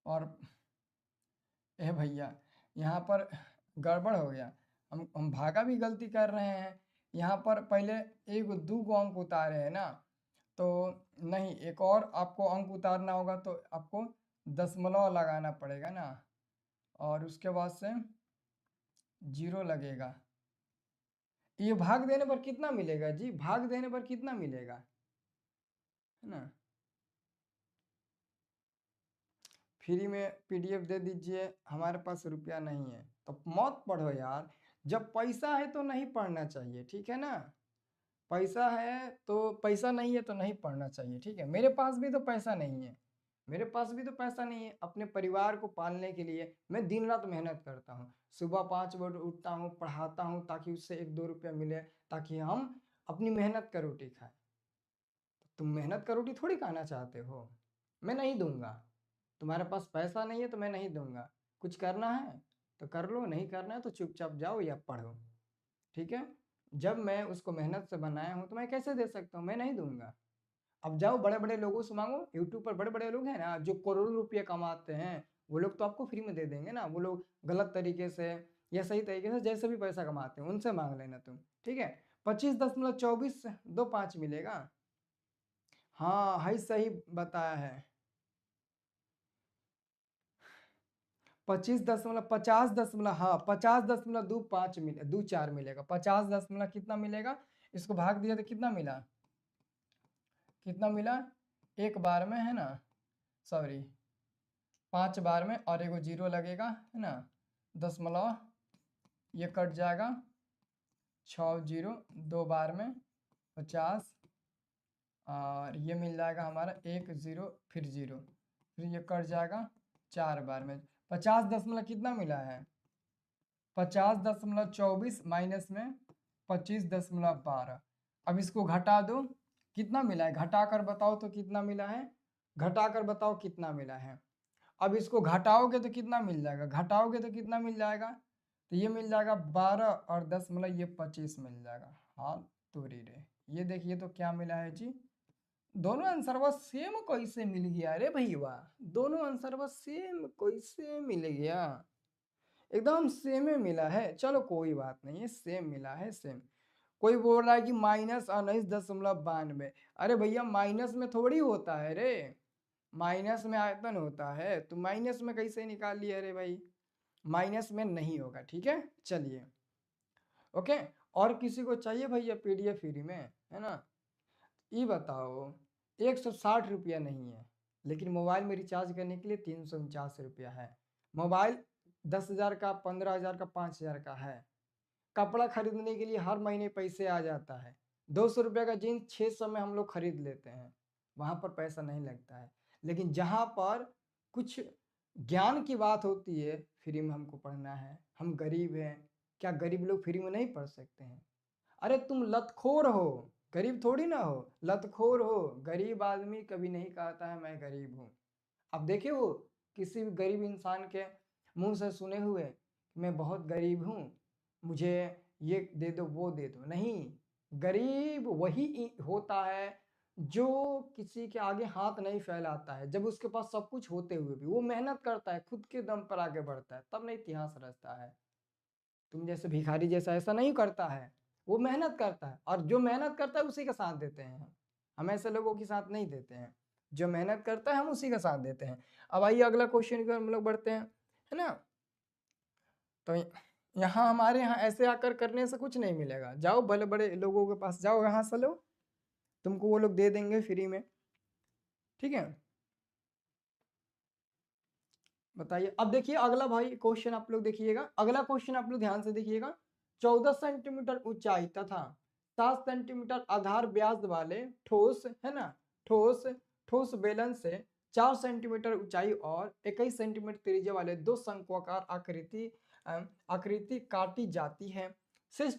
और भैया यहाँ पर गड़बड़ हो गया, हम भागा भी गलती कर रहे हैं। यहाँ पर पहले एक दो को अंक उतारे हैं ना, तो नहीं एक और आपको अंक उतारना होगा, तो आपको दशमलव लगाना पड़ेगा ना, और उसके बाद से 0 लगेगा। ये भाग देने पर कितना मिलेगा जी, भाग देने पर कितना मिलेगा, है ना। फ्री में पीडीएफ दे दीजिए, हमारे पास रुपया नहीं है तो मत पढ़ो यार, जब पैसा है तो नहीं पढ़ना चाहिए, ठीक है ना। पैसा है तो, पैसा नहीं है तो नहीं पढ़ना चाहिए, ठीक है। मेरे पास भी तो पैसा नहीं है, मेरे पास भी तो पैसा नहीं है। अपने परिवार को पालने के लिए मैं दिन रात मेहनत करता हूँ, सुबह 5 बजे उठता हूँ, पढ़ाता हूँ ताकि उससे 1-2 रुपया मिले, ताकि हम अपनी मेहनत का रोटी खाएं। तुम मेहनत का रोटी थोड़ी खाना चाहते हो, मैं नहीं दूंगा। तुम्हारे पास पैसा नहीं है तो मैं नहीं दूंगा। कुछ करना है तो कर लो, नहीं करना है तो चुपचाप जाओ या पढ़ो, ठीक है। जब मैं उसको मेहनत से बनाया हूँ तो मैं कैसे दे सकता हूँ, मैं नहीं दूंगा। अब जाओ बड़े बड़े लोगों से मांगो, यूट्यूब पर बड़े बड़े लोग हैं ना जो करोड़ों रुपये कमाते हैं, वो लोग तो आपको फ्री में दे देंगे ना। वो लोग गलत तरीके से या सही तरीके से जैसे भी पैसा कमाते हैं उनसे मांग लेना तुम, ठीक है। 25.2425 मिलेगा, हाँ हाई सही बताया है। 50 दशमलव हाँ 50.25 मिले, 24 मिलेगा। 50 दशमलव कितना मिलेगा, इसको भाग दिया तो कितना मिला, कितना मिला, एक बार में है ना, सॉरी 5 बार में, और एगो 0 लगेगा है ना, दशमलव ये कट जाएगा, 6 0 2 बार में 50, और ये मिल जाएगा हमारा 1 0 फिर 0, फिर ये कट जाएगा 4 बार में। 50 दशमलव कितना मिला है, 50.24 माइनस में 25.12। अब इसको घटा दो, कितना मिला है, घटा कर बताओ तो कितना मिला है, घटा कर बताओ कितना मिला है। अब इसको घटाओगे तो कितना मिल जाएगा, घटाओगे तो कितना मिल जाएगा, तो ये मिल जाएगा 12 और 10 ये 25 मिल जाएगा। हाँ तोरी रे, ये देखिए तो क्या मिला है जी, दोनों आंसर बस सेम कैसे मिल गया रे भैया, दोनों आंसर बस सेम कैसे मिल गया, एकदम सेम ही मिला है। चलो कोई बात नहीं है, सेम मिला है सेम। कोई बोल रहा है कि -19.92, अरे भैया माइनस में थोड़ी होता है रे, माइनस में आयतन होता है, तो माइनस में कैसे निकाल लिया रे भाई, माइनस में नहीं होगा, ठीक है। चलिए ओके, और किसी को चाहिए भैया पीडीएफ फ्री में, है ना। ये बताओ 160 रुपया नहीं है, लेकिन मोबाइल में रिचार्ज करने के लिए 349 रुपया है। मोबाइल 10,000 का, 15,000 का, 5,000 का है। कपड़ा खरीदने के लिए हर महीने पैसे आ जाता है, 200 रुपये का जीन्स 600 में हम लोग खरीद लेते हैं, वहाँ पर पैसा नहीं लगता है। लेकिन जहाँ पर कुछ ज्ञान की बात होती है, फ्री में हमको पढ़ना है, हम गरीब हैं, क्या गरीब लोग फ्री में नहीं पढ़ सकते हैं। अरे तुम लतखोर हो, गरीब थोड़ी ना हो, लतखोर हो। गरीब आदमी कभी नहीं कहता है मैं गरीब हूँ। अब देखिए वो किसी भी गरीब इंसान के मुंह से सुने हुए मैं बहुत गरीब हूँ, मुझे ये दे दो वो दे दो, नहीं। गरीब वही होता है जो किसी के आगे हाथ नहीं फैलाता है, जब उसके पास सब कुछ होते हुए भी वो मेहनत करता है, खुद के दम पर आगे बढ़ता है, तब नहीं इतिहास रचता है। तुम जैसे भिखारी जैसा ऐसा नहीं करता है, वो मेहनत करता है, और जो मेहनत करता है उसी का साथ देते हैं हम ऐसे लोगों के साथ नहीं देते हैं। जो मेहनत करता है हम उसी का साथ देते हैं। अब आइए अगला क्वेश्चन की ओर हम लोग बढ़ते हैं, है ना। तो यहाँ हमारे यहाँ ऐसे आकर करने से कुछ नहीं मिलेगा। जाओ बड़े बड़े लोगों के पास जाओ, यहाँ से लो, तुमको वो लोग दे देंगे फ्री में। ठीक है, बताइए। अब देखिए अगला भाई क्वेश्चन आप लोग देखिएगा, अगला क्वेश्चन आप लोग ध्यान से देखिएगा। 14 सेंटीमीटर ऊंचाई तथा 7 सेंटीमीटर आधार व्यास वाले ठोस, है ना, ठोस ठोस बेलन से 4 सेंटीमीटर ऊंचाई और 21 सेंटीमीटर त्रिज्या वाले दो शंक्वाकार आकृति काटी जाती है। शेष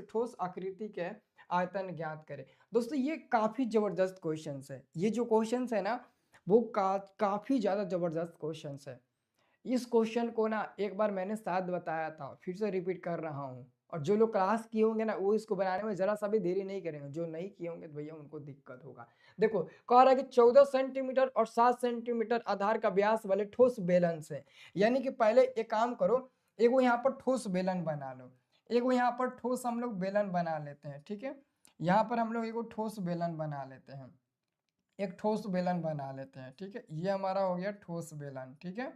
ठोस आकृति के आयतन ज्ञात करें। दोस्तों ये काफी जबरदस्त क्वेश्चन है। ये जो क्वेश्चन है ना वो काफी ज्यादा जबरदस्त क्वेश्चन है। इस क्वेश्चन को ना एक बार मैंने शायद बताया था, फिर से रिपीट कर रहा हूँ। और जो लोग क्लास किए होंगे ना वो इसको बनाने में जरा सा भी देरी नहीं करेंगे, जो नहीं किए होंगे तो भैया उनको दिक्कत होगा। देखो कह रहा है कि 14 सेंटीमीटर और 7 सेंटीमीटर आधार का व्यास वाले ठोस बेलन से, यानी कि पहले एक काम करो, एगो यहाँ पर ठोस बेलन बना लो, एगो यहाँ पर ठोस हम लोग बेलन बना लेते हैं। ठीक है, यहाँ पर हम लोग एगो ठोस बेलन बना लेते हैं, एक ठोस बेलन बना लेते हैं। ठीक है, ये हमारा हो गया ठोस बेलन। ठीक है,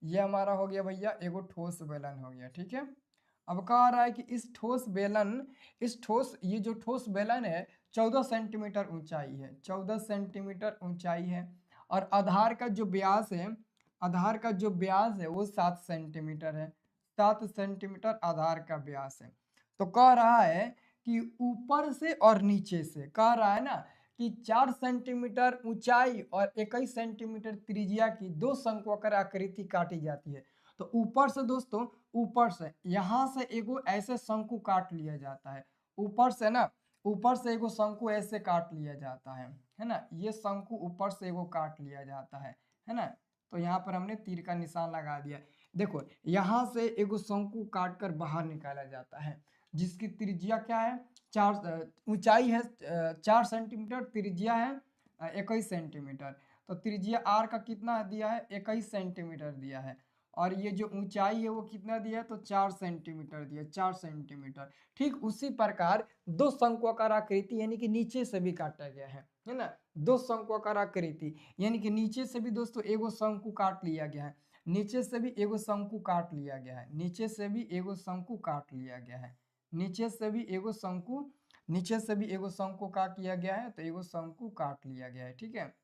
ये हमारा हो गया भैया एगो ठोस बेलन हो गया। ठीक है, अब कह रहा है कि इस ठोस ये जो ठोस बेलन है 14 सेंटीमीटर ऊंचाई है, 14 सेंटीमीटर ऊंचाई है, और आधार का जो व्यास है, आधार का जो व्यास है वो 7 सेंटीमीटर है, 7 सेंटीमीटर आधार का व्यास है। तो कह रहा है कि ऊपर से और नीचे से, कह रहा है ना कि 4 सेंटीमीटर ऊंचाई और 21 सेंटीमीटर त्रिज्या की दो शंक्वाकार आकृति काटी जाती है। तो ऊपर से दोस्तों, ऊपर से यहाँ से एगो ऐसे शंकु काट लिया जाता है, ऊपर से ना, ऊपर से एगो शंकु ऐसे काट लिया जाता है ना, ये शंकु ऊपर से एगो काट लिया जाता है ना। तो यहाँ पर हमने तीर का निशान लगा दिया। देखो यहाँ से एगो शंकु काट कर बाहर निकाला जाता है, जिसकी त्रिज्या क्या है, 4, ऊंचाई है 4 सेंटीमीटर, त्रिज्या है 21 सेंटीमीटर। तो त्रिज्या आर का कितना दिया है, 21 सेंटीमीटर दिया है, और ये जो ऊंचाई है वो कितना दिया है, तो 4 सेंटीमीटर दिया, 4 सेंटीमीटर। ठीक उसी प्रकार दो शंक्वाकार आकृति यानी कि नीचे से भी काटा गया है ना, दो शंक्वाकार आकृति यानी कि नीचे से भी दोस्तों एगो शंकु काट लिया गया है, नीचे से भी एगो शंकु काट लिया गया है, नीचे से भी एगो शंकु काट लिया गया है, नीचे से भी एगो शंकु, नीचे से भी एगो शंकु का किया गया है, तो एगो शंकु काट लिया गया है। ठीक है,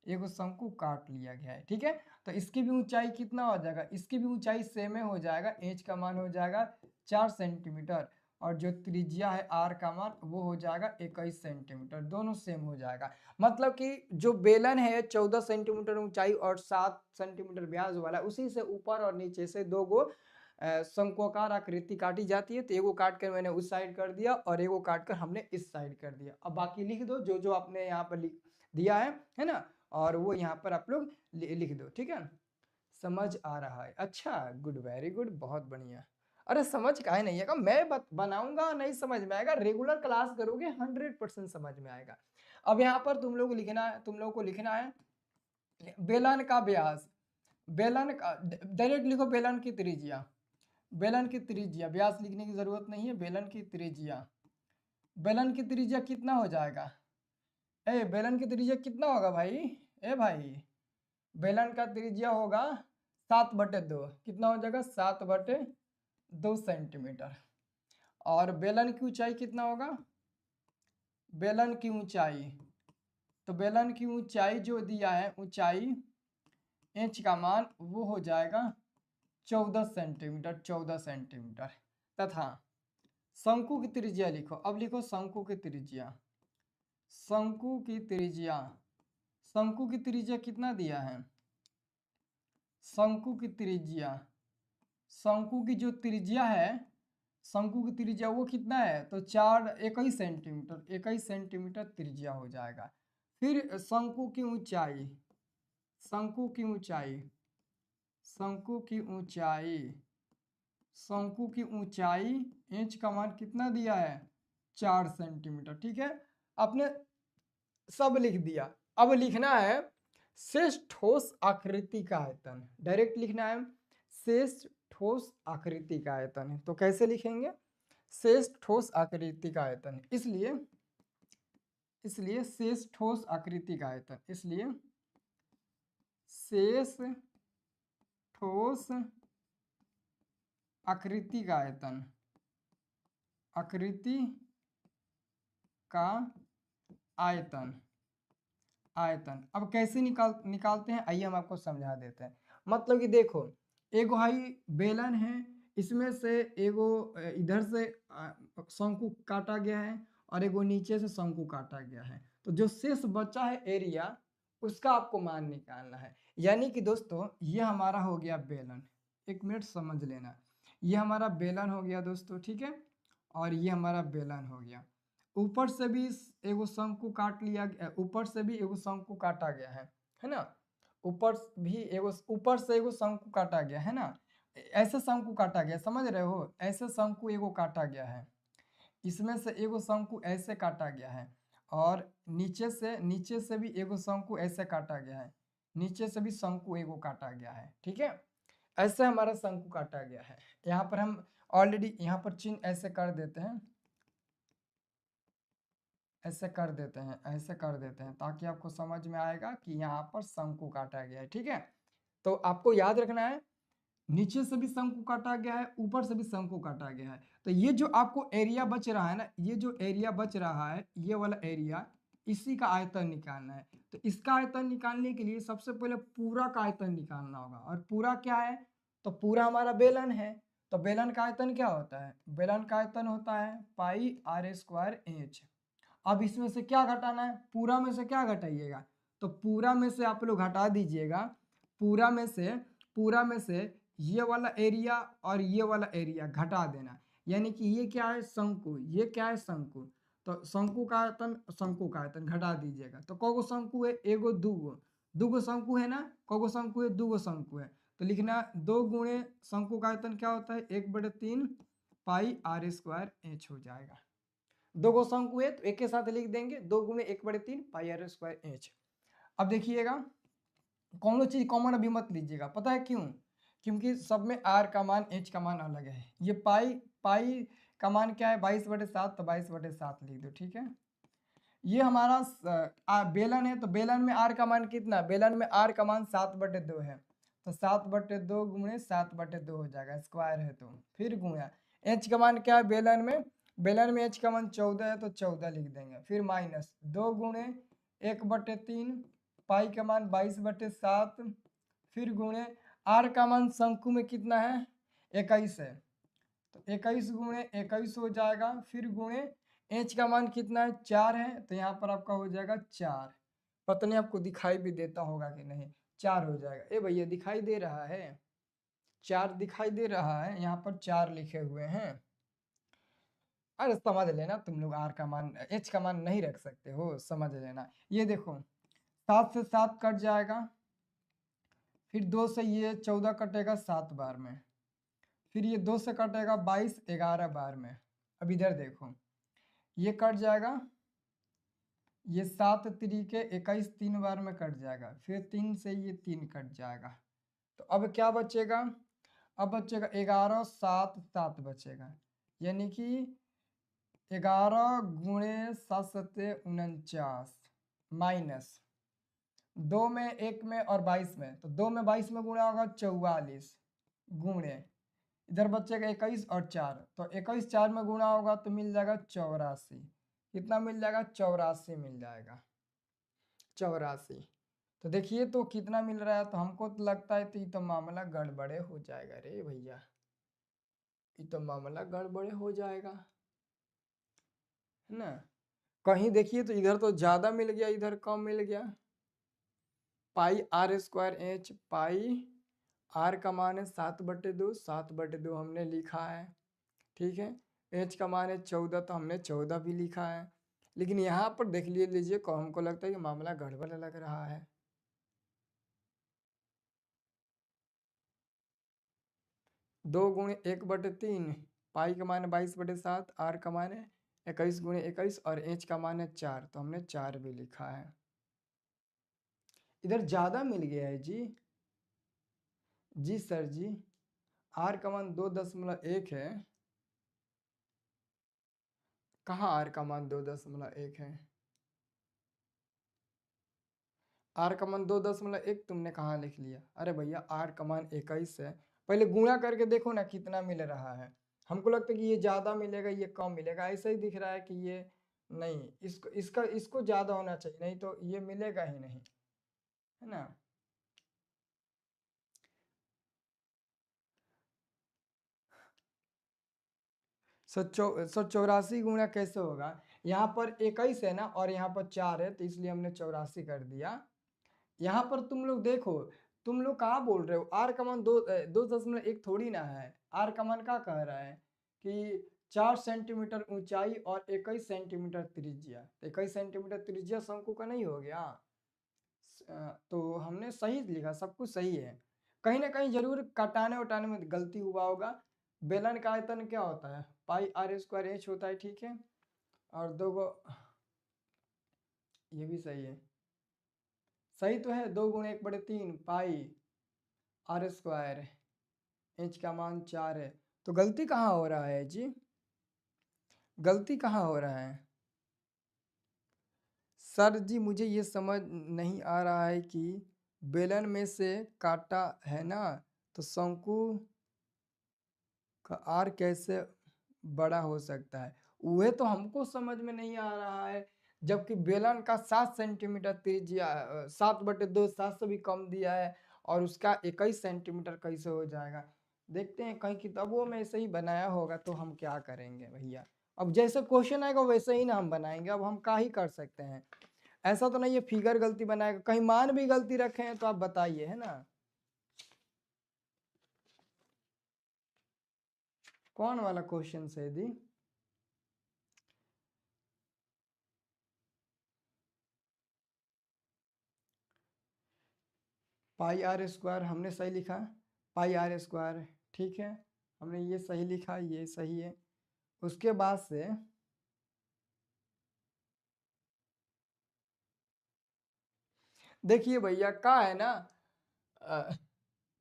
एगो शंकु काट लिया गया है। ठीक है, तो इसकी भी ऊंचाई कितना हो जाएगा, इसकी भी ऊंचाई सेम हो जाएगा, एच का मान हो जाएगा 4 सेंटीमीटर, और जो त्रिज्या है आर का मान वो हो जाएगा 21 सेंटीमीटर, दोनों सेम हो जाएगा। मतलब कि जो बेलन है 14 सेंटीमीटर ऊंचाई और 7 सेंटीमीटर व्यास वाला, उसी से ऊपर और नीचे से दो गो शंक्वाकार आकृति काटी जाती है। तो एगो काट कर मैंने उस साइड कर दिया और एगो काट कर हमने इस साइड कर दिया। अब बाकी लिख दो जो जो आपने यहाँ पर लिख दिया है ना, और वो यहाँ पर आप लोग लिख दो। ठीक है, समझ आ रहा है, अच्छा गुड, वेरी गुड, बहुत बढ़िया। अरे समझ काहे नहीं आएगा, मैं बनाऊंगा नहीं समझ में आएगा, रेगुलर क्लास करोगे 100% समझ में आएगा। अब यहाँ पर तुम लोग को लिखना है बेलन का व्यास, बेलन का डायरेक्ट लिखो, बेलन की त्रिज्या, बेलन की त्रिज्या, व्यास लिखने की जरूरत नहीं है, बेलन की त्रिज्या, बेलन की त्रिज्या कितना हो जाएगा, ए बेलन की त्रिज्या कितना होगा भाई, ए भाई बेलन का त्रिज्या होगा 7/2, कितना हो जाएगा 7/2 सेंटीमीटर। और बेलन की ऊंचाई कितना होगा, बेलन की ऊंचाई, तो बेलन की ऊंचाई जो दिया है, ऊंचाई इंच का मान वो हो जाएगा 14 सेंटीमीटर, 14 सेंटीमीटर। तथा शंकु की त्रिज्या लिखो, अब लिखो शंकु की त्रिज्या, शंकु की त्रिज्या, शंकु की त्रिज्या कितना दिया है, शंकु की त्रिज्या, शंकु की जो त्रिज्या है, शंकु की त्रिज्या वो कितना है, तो 21 सेंटीमीटर, 21 सेंटीमीटर त्रिज्या हो जाएगा। फिर शंकु की ऊंचाई, शंकु की ऊंचाई, शंकु की ऊंचाई, शंकु की ऊंचाई इंच का मान कितना दिया है, 4 सेंटीमीटर। ठीक है, आपने सब लिख दिया। अब लिखना है शेष ठोस आकृति का आयतन, डायरेक्ट लिखना है शेष ठोस आकृति का आयतन है। तो कैसे लिखेंगे, शेष ठोस आकृति का आयतन, इसलिए शेष ठोस आकृति का आयतन, इसलिए शेष ठोस आकृति का आयतन, आकृति का आयतन, आयतन। अब कैसे निकालते हैं, आइए हम आपको समझा देते हैं। मतलब कि देखो, एगो हाई बेलन है, इसमें से एगो इधर से शंकु काटा गया है और एगो नीचे से शंकु काटा गया है। तो जो शेष बचा है एरिया, उसका आपको मान निकालना है। यानी कि दोस्तों ये हमारा हो गया बेलन, एक मिनट समझ लेना, ये हमारा बेलन हो गया दोस्तों, ठीक है, और ये हमारा बेलन हो गया। ऊपर से भी एगो शंकु काट लिया गया, ऊपर से भी एगो शंकु काटा गया है ना, ऊपर भी एगो, ऊपर से एगो शंकु काटा गया है ना, ऐसे शंकु काटा गया, समझ रहे हो, ऐसे शंकु एगो काटा गया है, इसमें से एगो शंकु ऐसे काटा गया है, और नीचे से भी एगो शंकु ऐसे काटा गया है, नीचे से भी शंकु एगो काटा गया है, ठीक है। ऐसे हमारा शंकु काटा गया है। यहाँ पर हम ऑलरेडी यहाँ पर चिन्ह ऐसे कर देते हैं, ऐसे कर देते हैं, ऐसे कर देते हैं, ताकि आपको समझ में आएगा कि यहाँ पर शंकु काटा गया है, ठीक है। तो आपको याद रखना है, नीचे से भी शंकु काटा गया है, ऊपर से भी शंकु काटा गया है। तो ये जो आपको एरिया बच रहा है ना, ये जो एरिया बच रहा है, ये वाला एरिया, इसी का आयतन निकालना है। तो इसका आयतन निकालने के लिए सबसे पहले पूरा का आयतन निकालना होगा। और पूरा क्या है, तो पूरा हमारा बेलन है। तो बेलन का आयतन क्या होता है, बेलन का आयतन होता है पाई आर स्क्वायर एच। अब इसमें से क्या घटाना है, पूरा में से क्या घटाइएगा, तो पूरा में से आप लोग घटा दीजिएगा, पूरा में से ये वाला एरिया और ये वाला एरिया घटा देना। यानी कि ये क्या है, शंकु, ये क्या है, शंकु। तो शंकु का आयतन, शंकु का आयतन घटा दीजिएगा। तो कौगो शंकु है, एगो दूगो, दूगो शंकु है ना, कौगो शंकु है, दूगो शंकु है। तो लिखना 2 गुणे शंकु का आयतन क्या होता है, 1/3 पाई आर स्क्वायर एच हो जाएगा। दो गो शंकु है तो एक के साथ लिख देंगे, 2 गुणे 1/3 पाई आर स्क्वायर एच। अब देखिएगा, कौन चीज कॉमन अभी मत लीजिएगा, पता है क्यों, क्योंकि सब में आर का मान एच का मान अलग है। ये पाई का मान क्या है, 22/7, तो 22/7 लिख दो, ठीक है। ये हमारा बेलन है, तो बेलन में आर का मान कितना, बेलन में आर का मान 7/2 है, तो 7/2 गुणे 7/2 हो जाएगा, स्क्वायर है तो फिर गुणा एच का मान क्या है, बेलन में एच का मान 14 है, तो 14 लिख देंगे, फिर माइनस 2 गुणे 1/3 पाई का मान 22/7, फिर गुणे आर का मान शंकु में कितना है, 21 है, तो 21 गुणे 21 हो जाएगा, फिर गुणे एच का मान कितना है, 4 है, तो यहाँ पर आपका हो जाएगा 4। पता नहीं आपको दिखाई भी देता होगा कि नहीं, 4 हो जाएगा। ए भैया दिखाई दे रहा है, 4 दिखाई दे रहा है, यहाँ पर 4 लिखे हुए हैं। अरे समझ लेना तुम लोग, आर का मान एच का मान नहीं रख सकते हो, समझ लेना। ये देखो 7 से 7 कट जाएगा, फिर 2 से ये 14 कटेगा 7 बार में, फिर ये 2 से कटेगा 22 11 बार में। अब इधर देखो, ये कट जाएगा, ये 7 तरीके 21 3 बार में कट जाएगा, फिर 3 से ये 3 कट जाएगा। तो अब क्या बचेगा, अब बचेगा 11 7 7 बचेगा, यानी कि 11 गुणे 7 सत्ते 49 माइनस 2 में 1 में और 22 में, तो 2 में 22 में गुणा होगा 44 गुणे इधर बचेगा 21 और 4, तो 21 4 में गुणा होगा तो मिल जाएगा 84। कितना मिल जाएगा, 84 मिल जाएगा, 84। तो देखिए तो कितना मिल रहा है, तो हमको तो लगता है तो ये तो मामला गड़बड़े हो जाएगा रे भैया, ये तो मामला गड़बड़े हो जाएगा, है ना। कहीं देखिए तो इधर तो ज्यादा मिल गया, इधर कम मिल गया। Pi r square h, pi r का मान है 7/2, 7/2 हमने लिखा है, ठीक है। एच का मान है 14, तो हमने 14 भी लिखा है। लेकिन यहाँ पर देख लीजिए, हमको लगता है कि मामला गड़बड़ लग रहा है। 2 गुणे 1/3 पाई का मान है 22/7, आर का मान है 21 गुणे 21 और एच का मान है 4, तो हमने 4 भी लिखा है। इधर ज्यादा मिल गया है जी, जी सर जी, आर का मान 2.1 है, कहाँ आर का मान 2.1 है, आर का मान 2.1 तुमने कहाँ लिख लिया, अरे भैया आर का मान 21 है, पहले गुणा करके देखो ना कितना मिल रहा है। हमको लगता है कि ये ज़्यादा मिलेगा, ये कम मिलेगा, ऐसा ही दिख रहा है कि ये नहीं, इसको ज़्यादा होना चाहिए, नहीं तो ये मिलेगा ही नहीं, है ना। 184 गुणा कैसे होगा? यहाँ पर 21 है ना और यहाँ पर 4 है, तो इसलिए हमने 84 कर दिया। यहाँ पर तुम लोग देखो, तुम लोग कहाँ बोल रहे हो, आर का मान 2.1 थोड़ी ना है। आर का मान क्या कह रहा है कि 4 सेंटीमीटर ऊंचाई और 21 सेंटीमीटर त्रिज्या। 21 सेंटीमीटर त्रिज्या शंकु का नहीं हो गया? तो हमने सही लिखा, सब कुछ सही है। कहीं ना कहीं जरूर कटाने उटाने में गलती हुआ होगा। बेलन का आयतन क्या होता है? पाई आर स्क्वायर एच होता है, ठीक है। और दो गो, ये भी सही है, सही तो है। 2 × 1/3 पाई आर स्क्वायर, एच का मान 4 है। तो गलती कहाँ हो रहा है जी? गलती कहाँ हो रहा है? सर जी मुझे ये समझ नहीं आ रहा है कि बेलन में से काटा है ना, तो शंकु का आर कैसे बड़ा हो सकता है? वह तो हमको समझ में नहीं आ रहा है, जबकि बेलन का 7 सेंटीमीटर त्रिज्या, 7/2, 7 से भी कम दिया है, और उसका 21 सेंटीमीटर कैसे हो जाएगा? देखते हैं, कहीं किताबों में ऐसे ही बनाया होगा, तो हम क्या करेंगे भैया। अब जैसे क्वेश्चन आएगा वैसे ही ना हम बनाएंगे, अब हम क्या ही कर सकते हैं। ऐसा तो नहीं है फिगर गलती बनाएगा, कहीं मान भी गलती रखे हैं तो आप बताइए, है ना। कौन वाला क्वेश्चन से दी? पाई आर स्क्वायर हमने सही लिखा, पाई आर स्क्वायर, ठीक है, हमने ये सही लिखा, ये सही है। उसके बाद से देखिए भैया क्या है ना,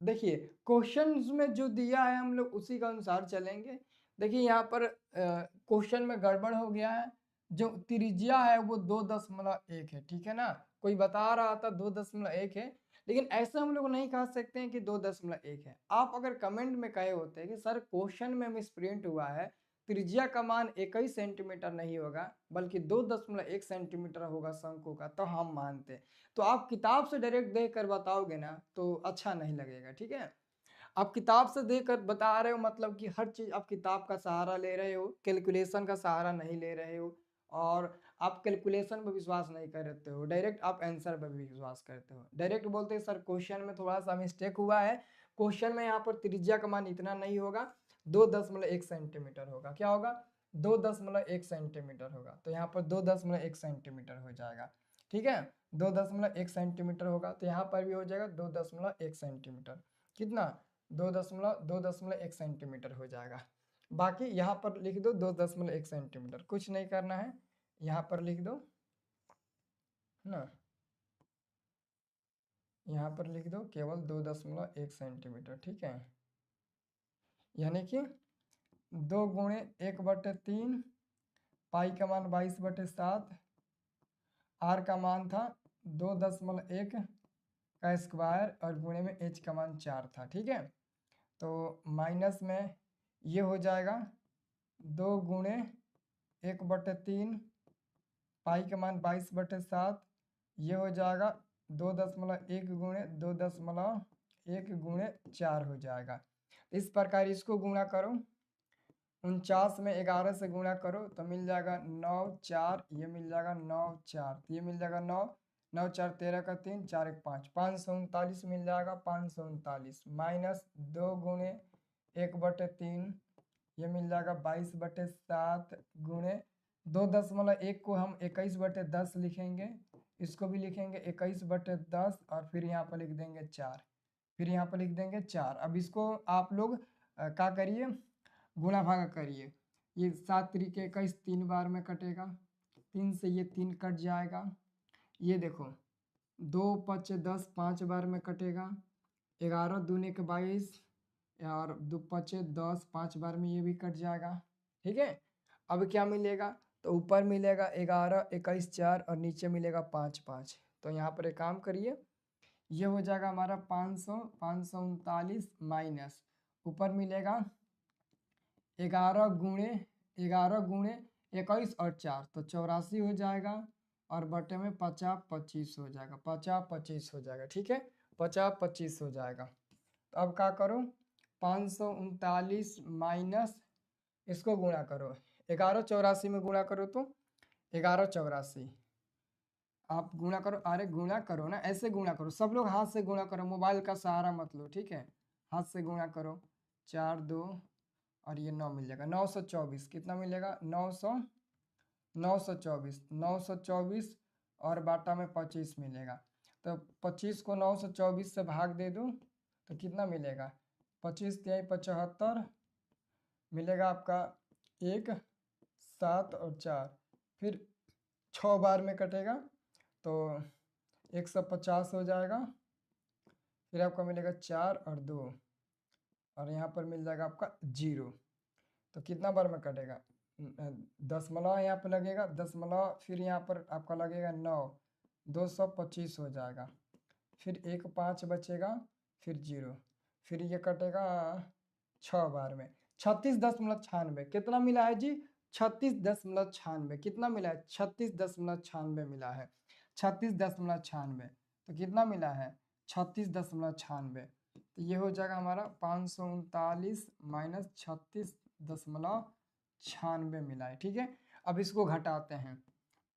देखिए क्वेश्चन में जो दिया है हम लोग उसी के अनुसार चलेंगे। देखिए यहाँ पर क्वेश्चन में गड़बड़ हो गया है। जो त्रिज्या है वो 2.1 है, ठीक है ना। कोई बता रहा था 2.1 है, लेकिन ऐसे हम लोग नहीं कह सकते हैं कि 2.1 है। आप अगर कमेंट में कहे होते कि सर क्वेश्चन में मिसप्रिंट हुआ है, त्रिज्या का मान 21 सेंटीमीटर नहीं होगा बल्कि 2.1 सेंटीमीटर होगा शंकु का, तो हम मानते। तो आप किताब से डायरेक्ट देख कर बताओगे ना तो अच्छा नहीं लगेगा, ठीक है। आप किताब से देख कर बता रहे हो, मतलब कि हर चीज आप किताब का सहारा ले रहे हो, कैलकुलेशन का सहारा नहीं ले रहे हो, और आप कैलकुलेशन पर विश्वास नहीं करते हो, डायरेक्ट आप आंसर पर भी विश्वास करते हो। डायरेक्ट बोलते हैं सर क्वेश्चन में थोड़ा सा मिस्टेक हुआ है, क्वेश्चन में यहाँ पर त्रिज्या का मान इतना नहीं होगा, 2.1 सेंटीमीटर होगा। क्या होगा? 2.1 सेंटीमीटर होगा। तो यहाँ पर 2.1 सेंटीमीटर हो जाएगा, ठीक है। 2.1 सेंटीमीटर होगा, तो यहाँ पर भी हो जाएगा 2.1 सेंटीमीटर। कितना? 2.1 सेंटीमीटर हो जाएगा। बाकी यहाँ पर लिख दो 2.1 सेंटीमीटर, कुछ नहीं करना है, यहाँ पर लिख दो, है ना। यहाँ पर लिख दो केवल 2.1 सेंटीमीटर, ठीक है। यानी कि 2 × 1/3 पाई का मान 22/7, आर का मान था 2.1 का स्क्वायर और गुणे में एच का मान 4 था, ठीक है। तो माइनस में ये हो जाएगा 2 × 1/3 पाई का मान 22/7, ये हो जाएगा 2.1 हो जाएगा। इस प्रकार इसको गुणा करो, 49 में 11 से गुणा करो तो मिल जाएगा 9 4, ये मिल जाएगा 9 4, ये मिल जाएगा 9 9 4 13 का 3 4 1 5, 539 मिल जाएगा। 539 माइनस 2 × 1/3, ये मिल जाएगा 22/7 गुणे 2.1 को हम 21/10 लिखेंगे, इसको भी लिखेंगे 21/10, और फिर यहाँ पर लिख देंगे 4, फिर यहाँ पर लिख देंगे 4। अब इसको आप लोग क्या करिए, गुणा भागा करिए। ये 7×3 = 21, 3 बार में कटेगा, 3 से ये 3 कट जाएगा। ये देखो 2×5 = 10, 5 बार में कटेगा। 11 दूनी के 22 और 2×5 = 10, 5 बार में ये भी कट जाएगा, ठीक है। अब क्या मिलेगा? तो ऊपर मिलेगा 11 21 4 और नीचे मिलेगा 5 5। तो यहाँ पर एक काम करिए, ये हो जाएगा हमारा 539 माइनस ऊपर मिलेगा 11 गुणे 21 और 4 तो 84 हो जाएगा, और बटे में 50 25 हो जाएगा, 50 25 हो जाएगा। ठीक है, 50 25 हो जाएगा। तो अब क्या करो, 539 माइनस इसको गुणा करो, 1184 में गुणा करो तो 1184 आप गुणा करो, अरे गुणा करो ना, ऐसे गुणा करो, सब लोग हाथ से गुणा करो, मोबाइल का सहारा मत लो। ठीक है, हाथ से गुणा करो, 4 2 और ये 9 मिल जाएगा, 924 कितना मिलेगा, 924 और बाटा में 25 मिलेगा। तो 25 को 924 से भाग दे दो तो कितना मिलेगा, 25 तिहाई 75 मिलेगा आपका 1 7 और 4, फिर 6 बार में कटेगा तो 150 हो जाएगा, फिर आपका मिलेगा 4 और 2 और यहाँ पर मिल जाएगा आपका 0। तो कितना बार में कटेगा, दशमलव यहाँ पर लगेगा, दशमलव फिर यहाँ पर आपका लगेगा 9, 225 हो जाएगा, फिर 1 5 बचेगा, फिर 0, फिर ये कटेगा 6 बार में, 36.96 कितना मिला है जी, 36.96 कितना मिला है, 36.96 मिला है, 36.96 तो कितना मिला है, 36.96। तो ये हो जाएगा हमारा 539 माइनस 36.96 मिला है। ठीक है, अब इसको घटाते हैं,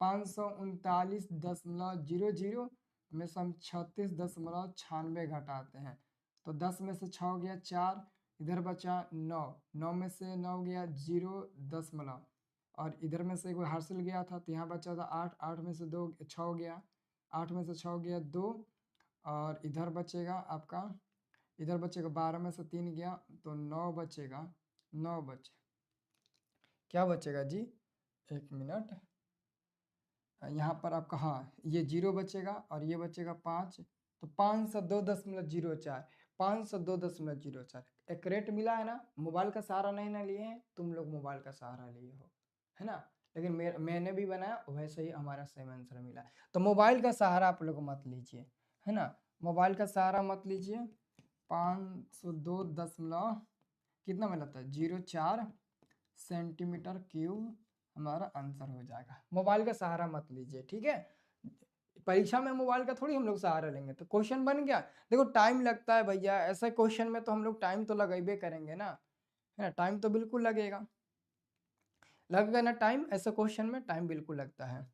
539.00 में से हम 36.96 घटाते हैं तो 10 में से 6 गया 4, इधर बचा 9, 9 में से 9 गया 0 दशमलव, और इधर में से कोई हासिल गया था तो यहाँ बचा था 8, 8 में से 2 6 गया, 8 में से 6 गया 2, और इधर बचेगा आपका, इधर बचेगा 12 में से 3 गया तो 9 बचेगा, 9 बचे, क्या बचेगा जी, 1 मिनट, यहाँ पर आपका हाँ ये 0 बचेगा और ये बचेगा 5, तो 502.04, 502.04 एक्यूरेट मिला है ना। मोबाइल का सहारा नहीं ना लिए हैं तुम लोग, मोबाइल का सहारा लिए हो है ना, लेकिन मैंने भी बनाया वैसे ही हमारा सही आंसर मिला। तो मोबाइल का सहारा आप लोग मत लीजिए है ना, मोबाइल का सहारा मत लीजिए। 502 कितना मिला था 04 सेंटीमीटर क्यूब हमारा आंसर हो जाएगा। मोबाइल का सहारा मत लीजिए, ठीक है, परीक्षा में मोबाइल का थोड़ी हम लोग सहारा लेंगे। तो क्वेश्चन बन गया, देखो टाइम लगता है भैया, ऐसे क्वेश्चन में तो हम लोग टाइम तो लगाइबे करेंगे ना, है ना, टाइम तो बिल्कुल लगेगा, लगेगा ना टाइम, ऐसे क्वेश्चन में टाइम बिल्कुल लगता है।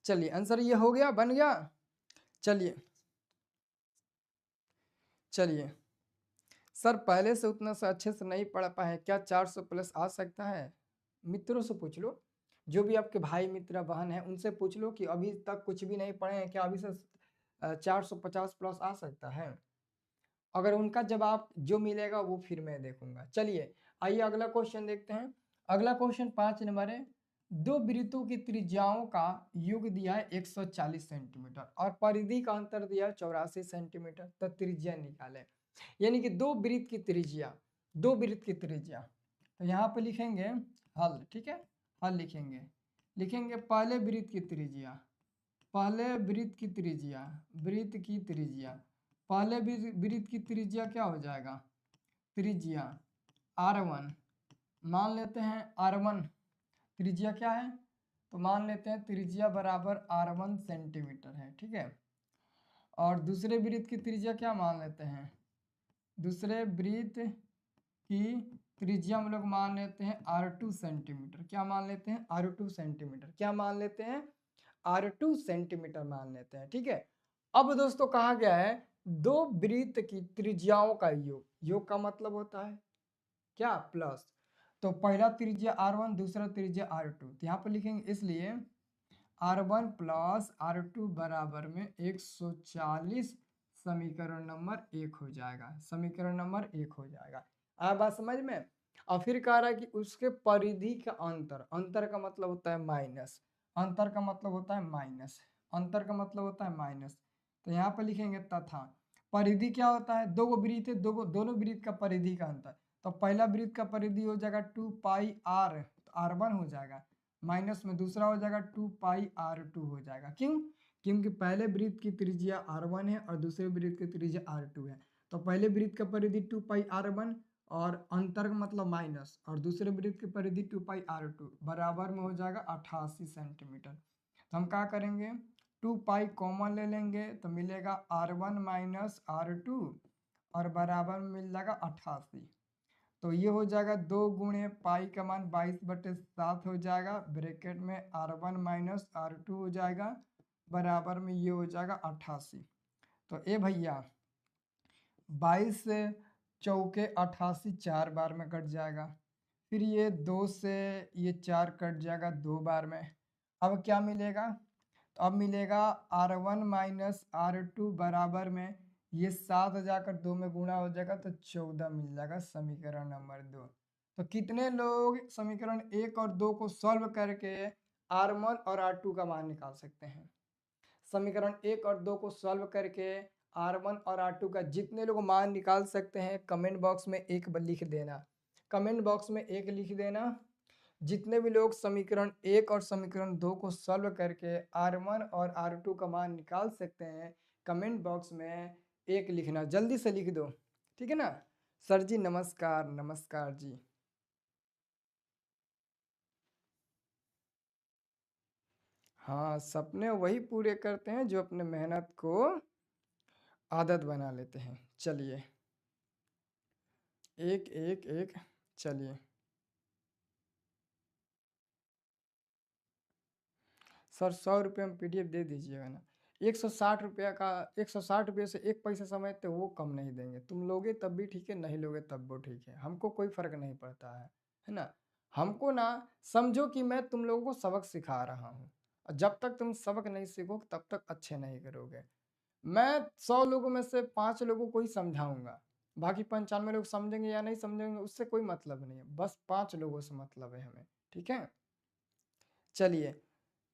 चलिए आंसर ये हो गया, बन गया। चलिए चलिए सर पहले से उतना से अच्छे से नहीं पढ़ पाए, क्या 400 प्लस आ सकता है? मित्रों से पूछ लो, जो भी आपके भाई मित्र बहन है उनसे पूछ लो कि अभी तक कुछ भी नहीं पढ़े हैं, क्या अभी से 450 प्लस आ सकता है? अगर उनका जवाब जो मिलेगा वो फिर मैं देखूंगा। चलिए आइए अगला क्वेश्चन देखते हैं। अगला क्वेश्चन 5 नंबर है, दो वृत्तों की त्रिज्याओं का योग दिया है 140 सेंटीमीटर और परिधि का अंतर दिया है 84 सेंटीमीटर, तो त्रिज्या निकाले। यानी कि दो वृत्त की त्रिज्या, दो वृत्त की त्रिज्या, तो यहाँ पे लिखेंगे हल, ठीक है, हल लिखेंगे, लिखेंगे पहले वृत्त की त्रिज्या, पहले वृत्त की त्रिज्या, वृत्त की त्रिज्या, पहले वृत्त की त्रिज्या क्या हो जाएगा, त्रिज्या r1 मान लेते हैं, r1 त्रिज्या क्या है, तो मान लेते हैं त्रिज्या बराबर r1 सेंटीमीटर है, ठीक है। और दूसरे वृत्त की त्रिज्या क्या मान लेते हैं, दूसरे वृत्त की त्रिज्या हम लोग मान लेते हैं r2 सेंटीमीटर, क्या मान लेते हैं r2 सेंटीमीटर, क्या मान लेते हैं r2 सेंटीमीटर मान लेते हैं, ठीक है। अब दोस्तों कहा गया है दो वृत्त की त्रिज्याओं का योग, योग का मतलब होता है क्या, प्लस, तो पहला त्रिज्या r1 दूसरा त्रिज्या r2, तो यहाँ पर लिखेंगे इसलिए r1 प्लस r2 बराबर में 140 समीकरण नंबर 1 हो जाएगा, समीकरण नंबर 1 हो जाएगा। आया बात समझ में। और फिर कह रहा है कि उसके परिधि का अंतर, अंतर का मतलब होता है माइनस, अंतर का मतलब होता है माइनस, अंतर का मतलब होता है माइनस, तो यहाँ पर लिखेंगे तथा परिधि क्या होता है, दो वृत्त है, दोनों वृत्त का परिधि का अंतर, तो पहला वृत्त का परिधि हो जाएगा 2 पाई r, तो r1 हो जाएगा, माइनस में दूसरा हो जाएगा 2 पाई r2 हो जाएगा। क्यों, क्योंकि पहले वृत्त की त्रिज्या r1 है और दूसरे वृत्त की त्रिज्या r2 है, तो पहले वृत्त का परिधि 2 पाई r1 और अंतर का मतलब माइनस, और दूसरे वृत्त की परिधि 2πr2 बराबर में हो जाएगा 88 सेंटीमीटर। तो हम क्या करेंगे, 2π कॉमन ले लेंगे तो मिलेगा r1 माइनस r2 और बराबर में मिल जाएगा 88। तो ये हो जाएगा 2 गुणे पाई का मान 22/7 हो जाएगा, ब्रैकेट में r1 माइनस r2 हो जाएगा, बराबर में ये हो जाएगा 88। तो ए भैया 22 से चौके 88 4 बार में कट जाएगा, फिर ये 2 से ये 4 कट जाएगा 2 बार में। अब क्या मिलेगा, तो अब मिलेगा r1 माइनस r2 बराबर में ये 7 जाकर 2 में गुणा हो जाएगा तो 14 मिल जाएगा, समीकरण नंबर 2। तो कितने लोग समीकरण 1 और 2 को सॉल्व करके r1 और r2 का मान निकाल सकते हैं। समीकरण 1 और 2 को सॉल्व करके r1 और r2 का जितने लोग मान निकाल सकते हैं कमेंट बॉक्स में एक लिख देना, कमेंट बॉक्स में एक लिख देना। जितने भी लोग समीकरण 1 और समीकरण 2 को सॉल्व करके r1 और r2 का मान निकाल सकते हैं कमेंट बॉक्स में एक लिखना, जल्दी से लिख दो, ठीक है ना। सर जी नमस्कार, नमस्कार जी। हाँ, सपने वही पूरे करते हैं जो अपने मेहनत को आदत बना लेते हैं। चलिए एक एक एक, चलिए सर 100 रुपये में पीडीएफ दे दीजिएगा ना। 160 रुपया का, 160 रुपये से 1 पैसा समझते वो कम नहीं देंगे, तुम लोगे तब भी ठीक है, नहीं लोगे तब वो ठीक है, हमको कोई फर्क नहीं पड़ता है ना। हमको ना समझो कि मैं तुम लोगों को सबक सिखा रहा हूँ, और जब तक तुम सबक नहीं सीखोगे तब तक अच्छे नहीं करोगे। मैं 100 लोगों में से 5 लोगों को ही समझाऊंगा, बाकी 95 लोग समझेंगे या नहीं समझेंगे उससे कोई मतलब नहीं है, बस 5 लोगों से मतलब है हमें, ठीक है। चलिए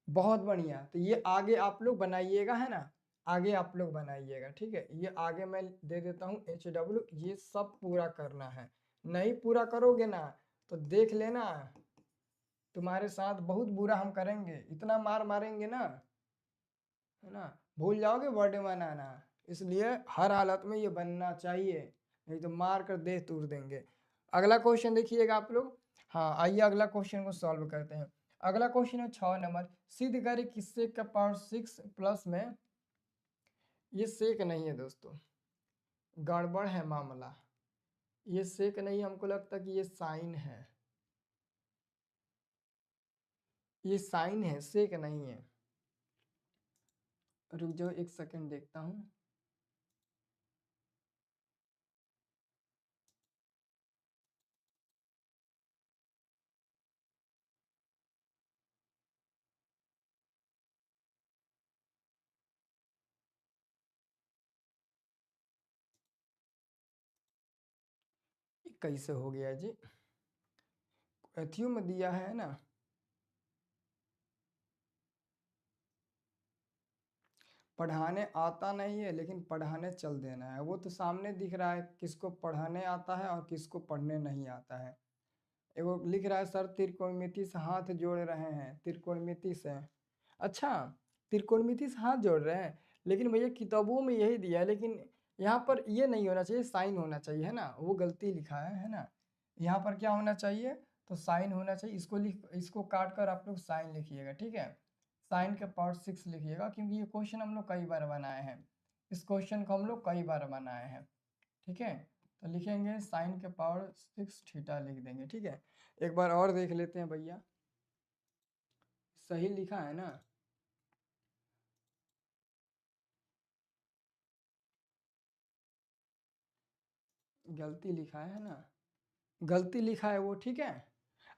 बहुत बढ़िया, तो ये आगे आप लोग बनाइएगा, है ना, आगे आप लोग बनाइएगा, ठीक है। ये आगे मैं दे देता हूँ HW, ये सब पूरा करना है, नहीं पूरा करोगे ना तो देख लेना तुम्हारे साथ बहुत बुरा हम करेंगे, इतना मार मारेंगे ना, है ना, भूल जाओगे बर्थडे मनाना। इसलिए हर हालत में ये बनना चाहिए, नहीं तो मार कर देह तोड़ देंगे। अगला क्वेश्चन देखिएगा आप लोग। हाँ आइए अगला क्वेश्चन को सॉल्व करते हैं। अगला क्वेश्चन है 6 नंबर, सिद्ध करें कि सेक का पावर 6 प्लस में, ये सेक नहीं है दोस्तों, गड़बड़ है मामला, ये सेक नहीं, हमको लगता कि ये साइन है, ये साइन है, सेक नहीं है। रुक जाओ एक सेकंड देखता हूँ। कैसे हो गया जी, एथियो में दिया है ना, पढ़ाने आता नहीं है लेकिन पढ़ाने चल देना है, वो तो सामने दिख रहा है किसको पढ़ाने आता है और किसको पढ़ने नहीं आता है। एगो लिख रहा है सर त्रिकोणमिति से हाथ जोड़ रहे हैं, त्रिकोणमिति से, अच्छा त्रिकोणमिति से हाथ जोड़ रहे हैं, लेकिन भैया किताबों में यही दिया है, लेकिन यहाँ पर ये नहीं होना चाहिए, साइन होना चाहिए, है ना, वो गलती लिखा है ना। यहाँ पर क्या होना चाहिए, तो साइन होना चाहिए, इसको लिख, इसको काट कर आप लोग साइन लिखिएगा, ठीक है, साइन के पावर 6 लिखिएगा, क्योंकि ये क्वेश्चन हम लोग कई बार बनाए हैं, इस क्वेश्चन को हम लोग कई बार बनाए हैं, ठीक है। तो लिखेंगे साइन के पावर 6 थीटा लिख देंगे, ठीक है। एक बार और देख लेते हैं भैया, सही लिखा है ना, गलती लिखा है ना, गलती लिखा है वो, ठीक है।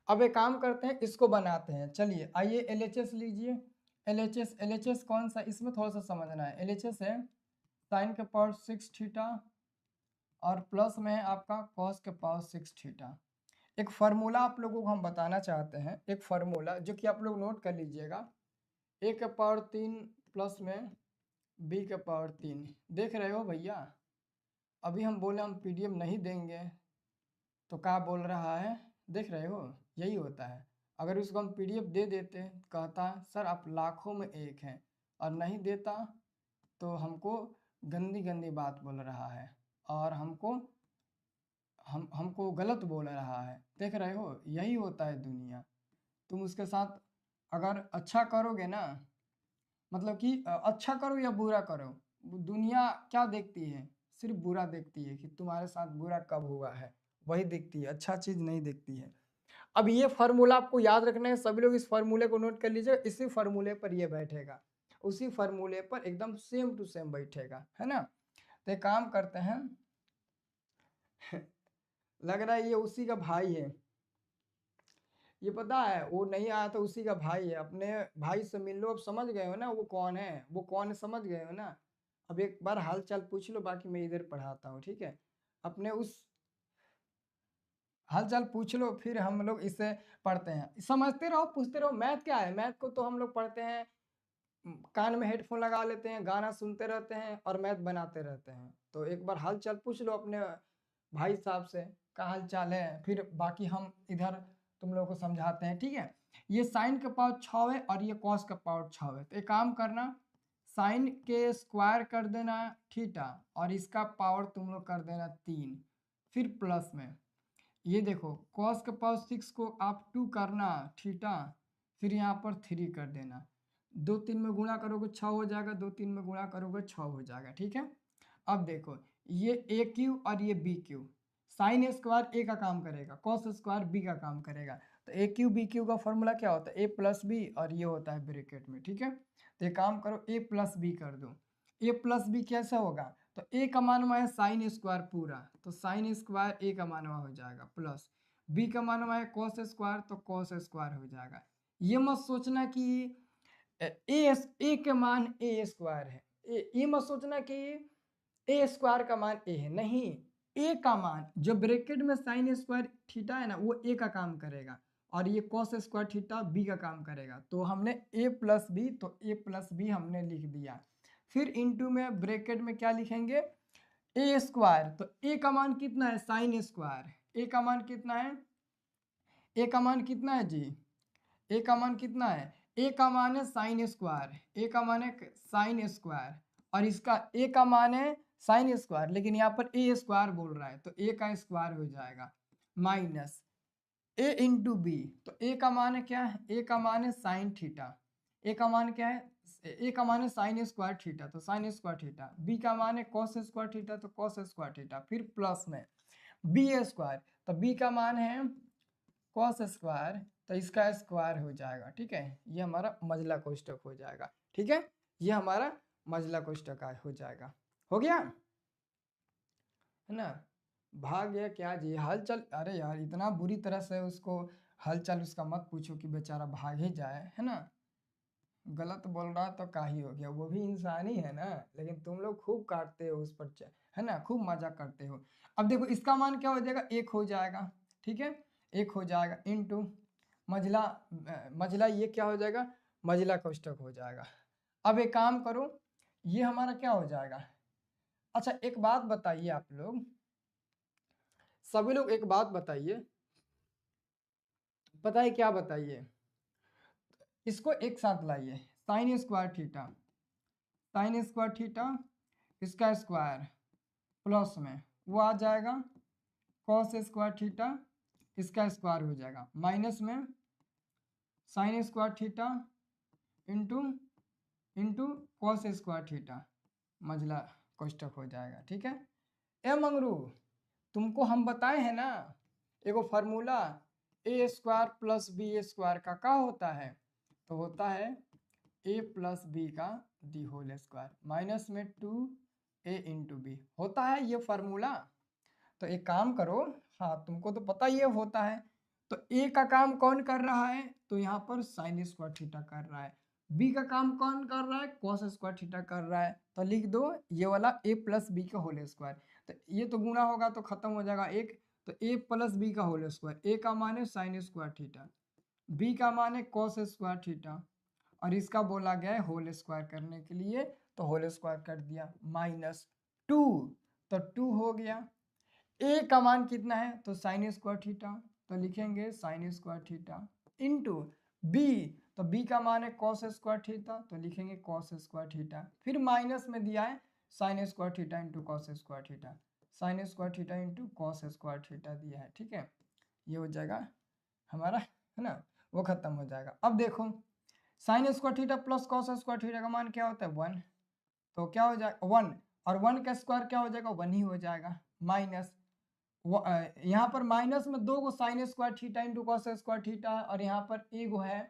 अब एक काम करते हैं, इसको बनाते हैं, चलिए आइए LHS लीजिए, LHS कौन सा, इसमें थोड़ा सा समझना है। LHS है साइन के पावर 6 थीटा और प्लस में है आपका कॉस के पावर 6 थीटा। एक फार्मूला आप लोगों को हम बताना चाहते हैं, एक फार्मूला जो कि आप लोग नोट कर लीजिएगा, a के पावर 3 प्लस में b के पावर 3, देख रहे हो भैया, अभी हम बोले हम पीडीएफ नहीं देंगे तो क्या बोल रहा है, देख रहे हो, यही होता है। अगर उसको हम पीडीएफ दे देते कहता सर आप लाखों में एक हैं, और नहीं देता तो हमको गंदी गंदी बात बोल रहा है, और हमको हमको गलत बोल रहा है। देख रहे हो, यही होता है दुनिया। तुम उसके साथ अगर अच्छा करोगे ना, मतलब कि अच्छा करो या बुरा करो, दुनिया क्या देखती है? सिर्फ बुरा देखती है कि तुम्हारे साथ बुरा कब हुआ है, वही देखती है, अच्छा चीज नहीं देखती है। अब ये फार्मूला आपको याद रखना है, सभी लोग इस फार्मूले को नोट कर लीजिए। इसी फार्मूले पर ये बैठेगा, उसी फार्मूले पर एकदम सेम टू सेम बैठेगा, है ना। तो एक काम करते हैं लग रहा है ये उसी का भाई है, ये पता है वो नहीं आया तो उसी का भाई है। अपने भाई से मिल लो, अब समझ गए हो ना वो कौन है, वो कौन है समझ गए हो ना। अब एक बार हाल चाल पूछ लो, बाकी मैं इधर पढ़ाता हूँ, ठीक है। अपने उस हाल चाल पूछ लो, फिर हम लोग इसे पढ़ते हैं। समझते रहो, पूछते रहो। मैथ क्या है, मैथ को तो हम लोग पढ़ते हैं, कान में हेडफोन लगा लेते हैं, गाना सुनते रहते हैं और मैथ बनाते रहते हैं। तो एक बार हाल चाल पूछ लो अपने भाई साहब से, क्या हाल चाल है, फिर बाकी हम इधर तुम लोगों को समझाते हैं, ठीक है। ये साइन का पावर 6 है और ये कॉस का पावर 6 है। तो एक काम करना, साइन के स्क्वायर कर देना थीटा और इसका पावर तुम लोग कर देना 3, फिर प्लस में ये देखो कॉस का पावर 6 को आप 2 करना थीटा, फिर यहाँ पर 3 कर देना। 2 3 में गुणा करोगे 6 हो जाएगा, 2 3 में गुणा करोगे 6 हो जाएगा, ठीक है। अब देखो ये ए क्यू और ये बी क्यू, साइन स्क्वायर ए का काम करेगा, कॉस स्क्वायर बी का काम करेगा। तो ए क्यू बी क्यू का फॉर्मूला क्या होता है, ए प्लस बी, और ये होता है ब्रैकेट में, ठीक है। तो एक काम करो ए प्लस बी कर दो। ए प्लस बी कैसे होगा, तो ए का मानवा है साइन स्क्वायर पूरा, तो साइन स्क्वायर ए का मानवा हो जाएगा, प्लस बी का मानवा है कॉस स्क्वायर, तो कॉस स्क्वायर हो जाएगा। ये मत सोचना कि ए के मान ए स्क्वायर है, ये मत सोचना कि ए स्क्वायर का मान ए है, नहीं। ए का मान जो ब्रैकेट में साइन स्क्वायर थीटा है ना, वो ए का काम करेगा, और ये कॉस स्क्वायर थीटा बी का काम करेगा। तो हमने ए प्लस बी, तो ए प्लस बी हमने लिख दिया। फिर इनटू में ब्रैकेट में क्या लिखेंगे, ए स्क्वायर, तो ए का मान कितना है, साइन स्क्वायर, ए का मान कितना है, ए का मान कितना है जी, ए का मान कितना है, ए का मान है साइन स्क्वायर, ए का मान है साइन स्क्वायर, और इसका ए का मान है साइन स्क्वायर, लेकिन यहाँ पर ए स्क्वायर बोल रहा है, तो ए का स्क्वायर हो जाएगा माइनस ए इंटू बी। तो ए का मान है क्या है, ए का मान है साइन थीटा, ए का मान क्या है, ए का मान है साइन स्क्वायर थीटा, तो साइन स्क्वायर थीटा। बी का मान है कॉस स्क्वायर थीटा, तो कॉस स्क्वायर थीटा, फिर प्लस में बी स्क्वायर, तो बी का मान है कॉस स्क्वायर, तो इसका स्क्वायर हो जाएगा, ठीक है। ये हमारा मझला कोष्ठक हो जाएगा, ठीक है। ये हमारा मझला कोष्ठक हो जाएगा, हो गया है ना। भाग गया क्या जी, हलचल, अरे यार इतना बुरी तरह से उसको हलचल उसका मत पूछो कि बेचारा भाग ही जाए, है ना। गलत बोल रहा तो का ही हो गया, वो भी इंसान ही है ना, लेकिन तुम लोग खूब काटते हो उस पर, है ना, खूब मजा करते हो। अब देखो इसका मान क्या हो जाएगा, 1 हो जाएगा, ठीक है। 1 हो जाएगा इनटू मझला, मझला ये क्या हो जाएगा, मझला कोष्ठक हो जाएगा। अब एक काम करो, ये हमारा क्या हो जाएगा। अच्छा एक बात बताइए आप लोग, सभी लोग एक बात बताइए, पता है क्या बताइए, इसको एक साथ लाइए, sine square theta, sign square theta इसका स्क्वायर प्लस में वो आ जाएगा कॉस स्क्वायर थीटा इसका स्क्वायर हो जाएगा, माइनस में sine square theta into into cos square theta, मझला कोष्ठक हो जाएगा, ठीक है। ए मंगरू, तुमको हम बताए हैं ना एगो फार्मूला, ए स्क्वायर प्लस बी स्क्वायर का क्या होता है, तो होता है ए प्लस बी का दी होल स्क्वायर माइनस में 2a इंटू बी, होता है ये फार्मूला। तो एक काम करो, हाँ तुमको तो पता ही होता है, तो ए का काम कौन कर रहा है, तो यहाँ पर साइन स्क्वायर थीटा कर रहा है, बी का काम कौन कर रहा है, कॉस स्क्वायर थीटा कर रहा है, तो लिख दो ये वाला ए प्लस बी का होल स्क्वायर। तो ये तो गुणा होगा तो खत्म हो जाएगा एक, तो ए प्लस बी का होल स्क्वायर, ए का मान है साइन स्क्वायर थीटा, बी का मान है कॉस स्क्वायर थीटा, और इसका बोला गया है होल स्क्वायर करने के लिए, तो होल स्क्वायर कर दिया माइनस 2, तो 2 हो गया। ए का मान कितना है, तो साइन स्क्वायर थीटा, तो लिखेंगे sin square theta into B, तो बी का मान है कॉस स्क्वायर थीटा, तो लिखेंगे कॉस स्क्वायर थीटा, फिर माइनस में दिया है sin square theta into cos square theta, sign square theta into cos square theta दिया है, ठीक है। ये हो जाएगा हमारा, है ना, वो खत्म हो जाएगा। अब देखो sign square theta plus cos square theta का मान क्या होता है 1, तो क्या हो जाएगा 1, और 1 का स्क्वायर क्या हो जाएगा 1 ही हो जाएगा, माइनस यहाँ पर माइनस में 2 गो sine square theta into cos square theta और यहाँ पर एक गो है,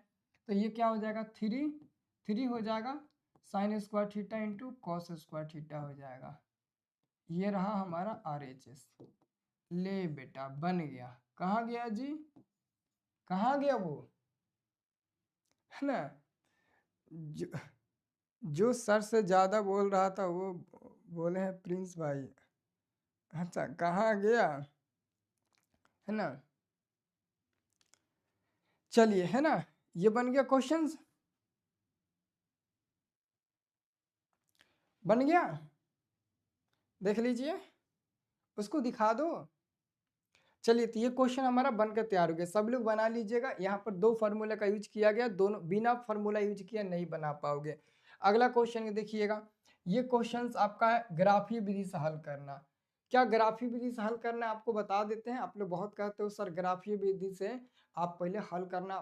तो ये क्या हो जाएगा 3 हो जाएगा, sign square theta into cos square theta हो जाएगा। ये रहा हमारा RHS। ले बेटा बन गया, कहाँ गया जी, कहाँ गया वो, है ना, जो, जो सर से ज्यादा बोल रहा था वो बोले हैं प्रिंस भाई। अच्छा कहाँ गया, है ना, चलिए, है ना, ये बन गया क्वेश्चंस, बन गया, देख लीजिए, उसको दिखा दो। चलिए तो ये क्वेश्चन हमारा बनकर तैयार हो गया, सब लोग बना लीजिएगा। यहाँ पर 2 फार्मूला का यूज किया गया, दोनों बिना फार्मूला यूज किया नहीं बना पाओगे। अगला क्वेश्चन देखिएगा, ये क्वेश्चंस आपका है ग्राफीय विधि से हल करना। क्या ग्राफीय विधि से हल करना आपको बता देते हैं। आप लोग बहुत कहते हो सर ग्राफीय विधि से आप पहले हल करना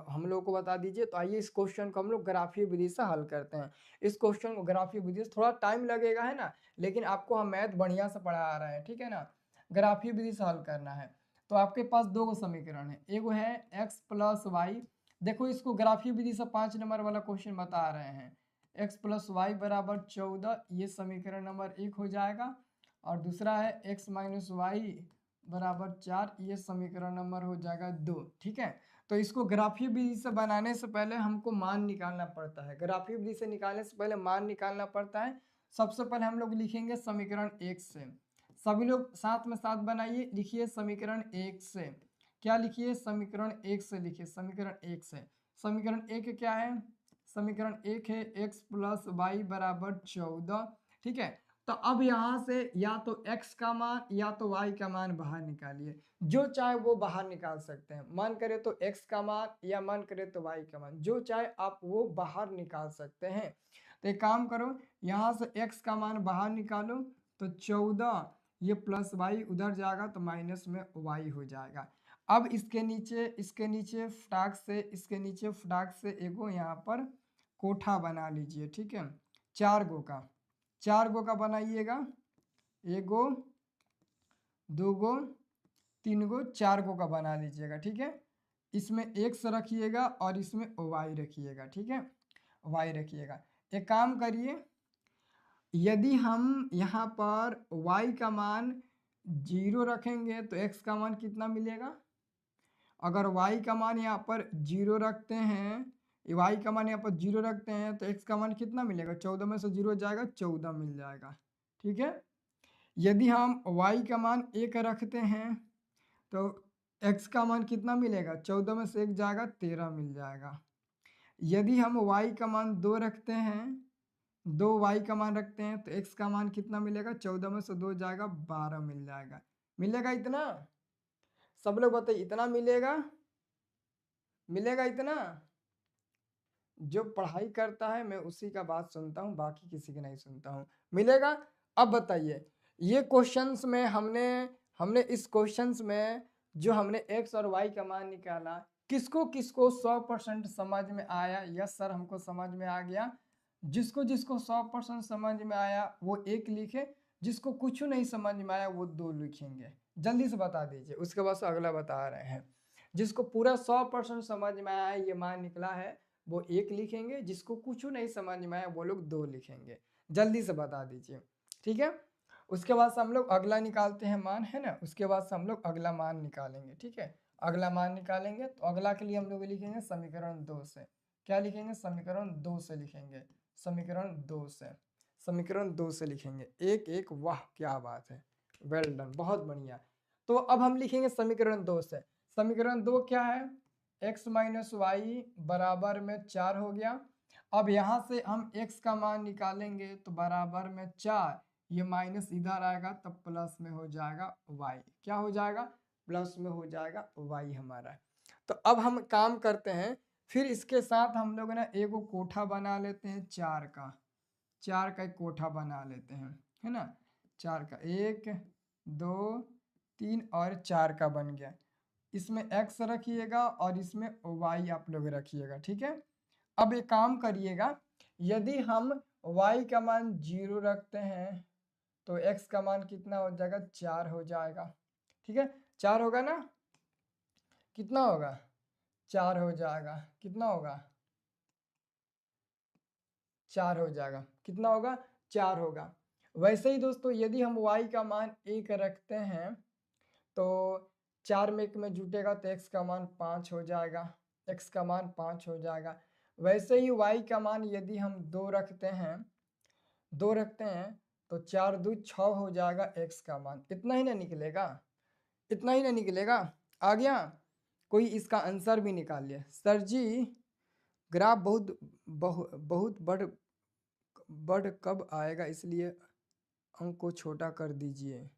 हम लोग को बता दीजिए। तो आइए इस क्वेश्चन को हम लोग ग्राफीय विधि से हल करते हैं। इस क्वेश्चन को ग्राफीय विधि से थोड़ा टाइम लगेगा, है ना, लेकिन आपको हम मैथ बढ़िया से पढ़ा रहे हैं, ठीक है ना। ग्राफीय विधि से हल करना है तो आपके पास 2 गो समीकरण है, एक है x प्लस वाई। देखो इसको ग्राफीय विधि से 5 नंबर वाला क्वेश्चन बता रहे हैं, x प्लस वाई बराबर 14, ये समीकरण नंबर 1 हो जाएगा। और दूसरा है x माइनस वाई बराबर 4, ये समीकरण नंबर हो जाएगा 2, ठीक है। तो इसको ग्राफीय विधि से बनाने से पहले हमको मान निकालना पड़ता है, ग्राफीय विधि से निकालने से पहले मान निकालना पड़ता है। सबसे पहले हम लोग लिखेंगे समीकरण 1 से, सभी लोग साथ में साथ बनाइए, लिखिए समीकरण 1 से, क्या लिखिए समीकरण 1 से, लिखिए समीकरण 1 से। समीकरण 1 क्या है, समीकरण 1 है x प्लस वाई बराबर 14, ठीक है। तो अब यहाँ से या तो x का मान या तो y का मान बाहर निकालिए, जो चाहे वो बाहर निकाल सकते हैं। मन करे तो x का मान या मन करे तो y का मान, जो चाहे आप वो बाहर निकाल सकते हैं। तो एक काम करो, यहाँ से x का मान बाहर निकालो, तो 14, ये प्लस वाई उधर जाएगा तो माइनस में वाई हो जाएगा। अब इसके नीचे फटाक से, इसके नीचे फटाक से एगो यहाँ पर कोठा बना लीजिए, ठीक है। 4 गो का बनाइएगा, 1 गो 2 गो 3 गो 4 गो का बना लीजिएगा, ठीक है। इसमें x रखिएगा और इसमें y रखिएगा, ठीक है, y रखिएगा। एक काम करिए, यदि हम यहाँ पर y का मान 0 रखेंगे तो x का मान कितना मिलेगा। अगर y का मान यहाँ पर 0 रखते हैं, y का मान यहाँ पर 0 रखते हैं तो x का मान कितना मिलेगा, 14 में से 0 जाएगा 14 मिल जाएगा, ठीक है। यदि हम y का मान 1 रखते हैं तो x का मान कितना मिलेगा, 14 में से 1 जाएगा 13 मिल जाएगा। यदि हम y का मान 2 रखते हैं, 2 y का मान रखते हैं तो x का मान कितना मिलेगा, 14 में से 2 जाएगा 12 मिल जाएगा। मिलेगा इतना, सब लोग बताइए इतना मिलेगा, मिलेगा इतना। जो पढ़ाई करता है मैं उसी का बात सुनता हूँ, बाकी किसी की नहीं सुनता हूँ। मिलेगा। अब बताइए ये क्वेश्चंस में हमने इस क्वेश्चंस में जो हमने x और y का मान निकाला, किसको किसको 100% समझ में आया, यस सर हमको समझ में आ गया। जिसको जिसको 100% समझ में आया वो 1 लिखे, जिसको कुछ नहीं समझ में आया वो 2 लिखेंगे। जल्दी से बता दीजिए, उसके बाद से अगला बता रहे हैं। जिसको पूरा 100% समझ में आया ये मान निकला है वो 1 लिखेंगे, जिसको कुछ नहीं समझ में आया वो लोग 2 लिखेंगे। जल्दी से बता दीजिए, ठीक है। उसके बाद से हम लोग अगला निकालते हैं मान, है ना, उसके बाद से हम लोग अगला मान निकालेंगे, ठीक है। अगला मान निकालेंगे तो अगला के लिए हम लोग लिखेंगे समीकरण 2 से। क्या लिखेंगे, समीकरण 2 से लिखेंगे, समीकरण 2 से, समीकरण 2 से लिखेंगे। 1 1, वाह क्या बात है, वेल डन, बहुत बढ़िया। तो अब हम लिखेंगे समीकरण 2 से। समीकरण 2 क्या है, x माइनस वाई बराबर में 4 हो गया। अब यहाँ से हम x का मान निकालेंगे तो बराबर में 4, ये माइनस इधर आएगा तब प्लस में हो जाएगा y। क्या हो जाएगा, प्लस में हो जाएगा y हमारा। तो अब हम काम करते हैं, फिर इसके साथ हम लोग ना एगो कोठा बना लेते हैं 4 का एक कोठा बना लेते हैं, है ना। 4 का 1 2 3 और 4 का बन गया। इसमें x रखिएगा और इसमें y आप लोग रखिएगा, ठीक है। अब एक काम करिएगा, यदि हम y का मान 0 रखते हैं तो x का मान कितना हो जाएगा, 4 हो जाएगा, ठीक है। 4 होगा ना, कितना होगा, 4 हो जाएगा, कितना होगा, 4 हो जाएगा, कितना होगा, 4 होगा। वैसे ही दोस्तों यदि हम y का मान 1 रखते हैं तो 4 में 1 में जुटेगा तो x का मान 5 हो जाएगा, x का मान 5 हो जाएगा। वैसे ही y का मान यदि हम 2 रखते हैं, 2 रखते हैं तो 4 2 6 हो जाएगा x का मान। इतना ही ना निकलेगा, इतना ही ना निकलेगा। आ गया, कोई इसका आंसर भी निकाल लिया। सर जी ग्राफ बहुत बढ़ कब आएगा, इसलिए अंक को छोटा कर दीजिए।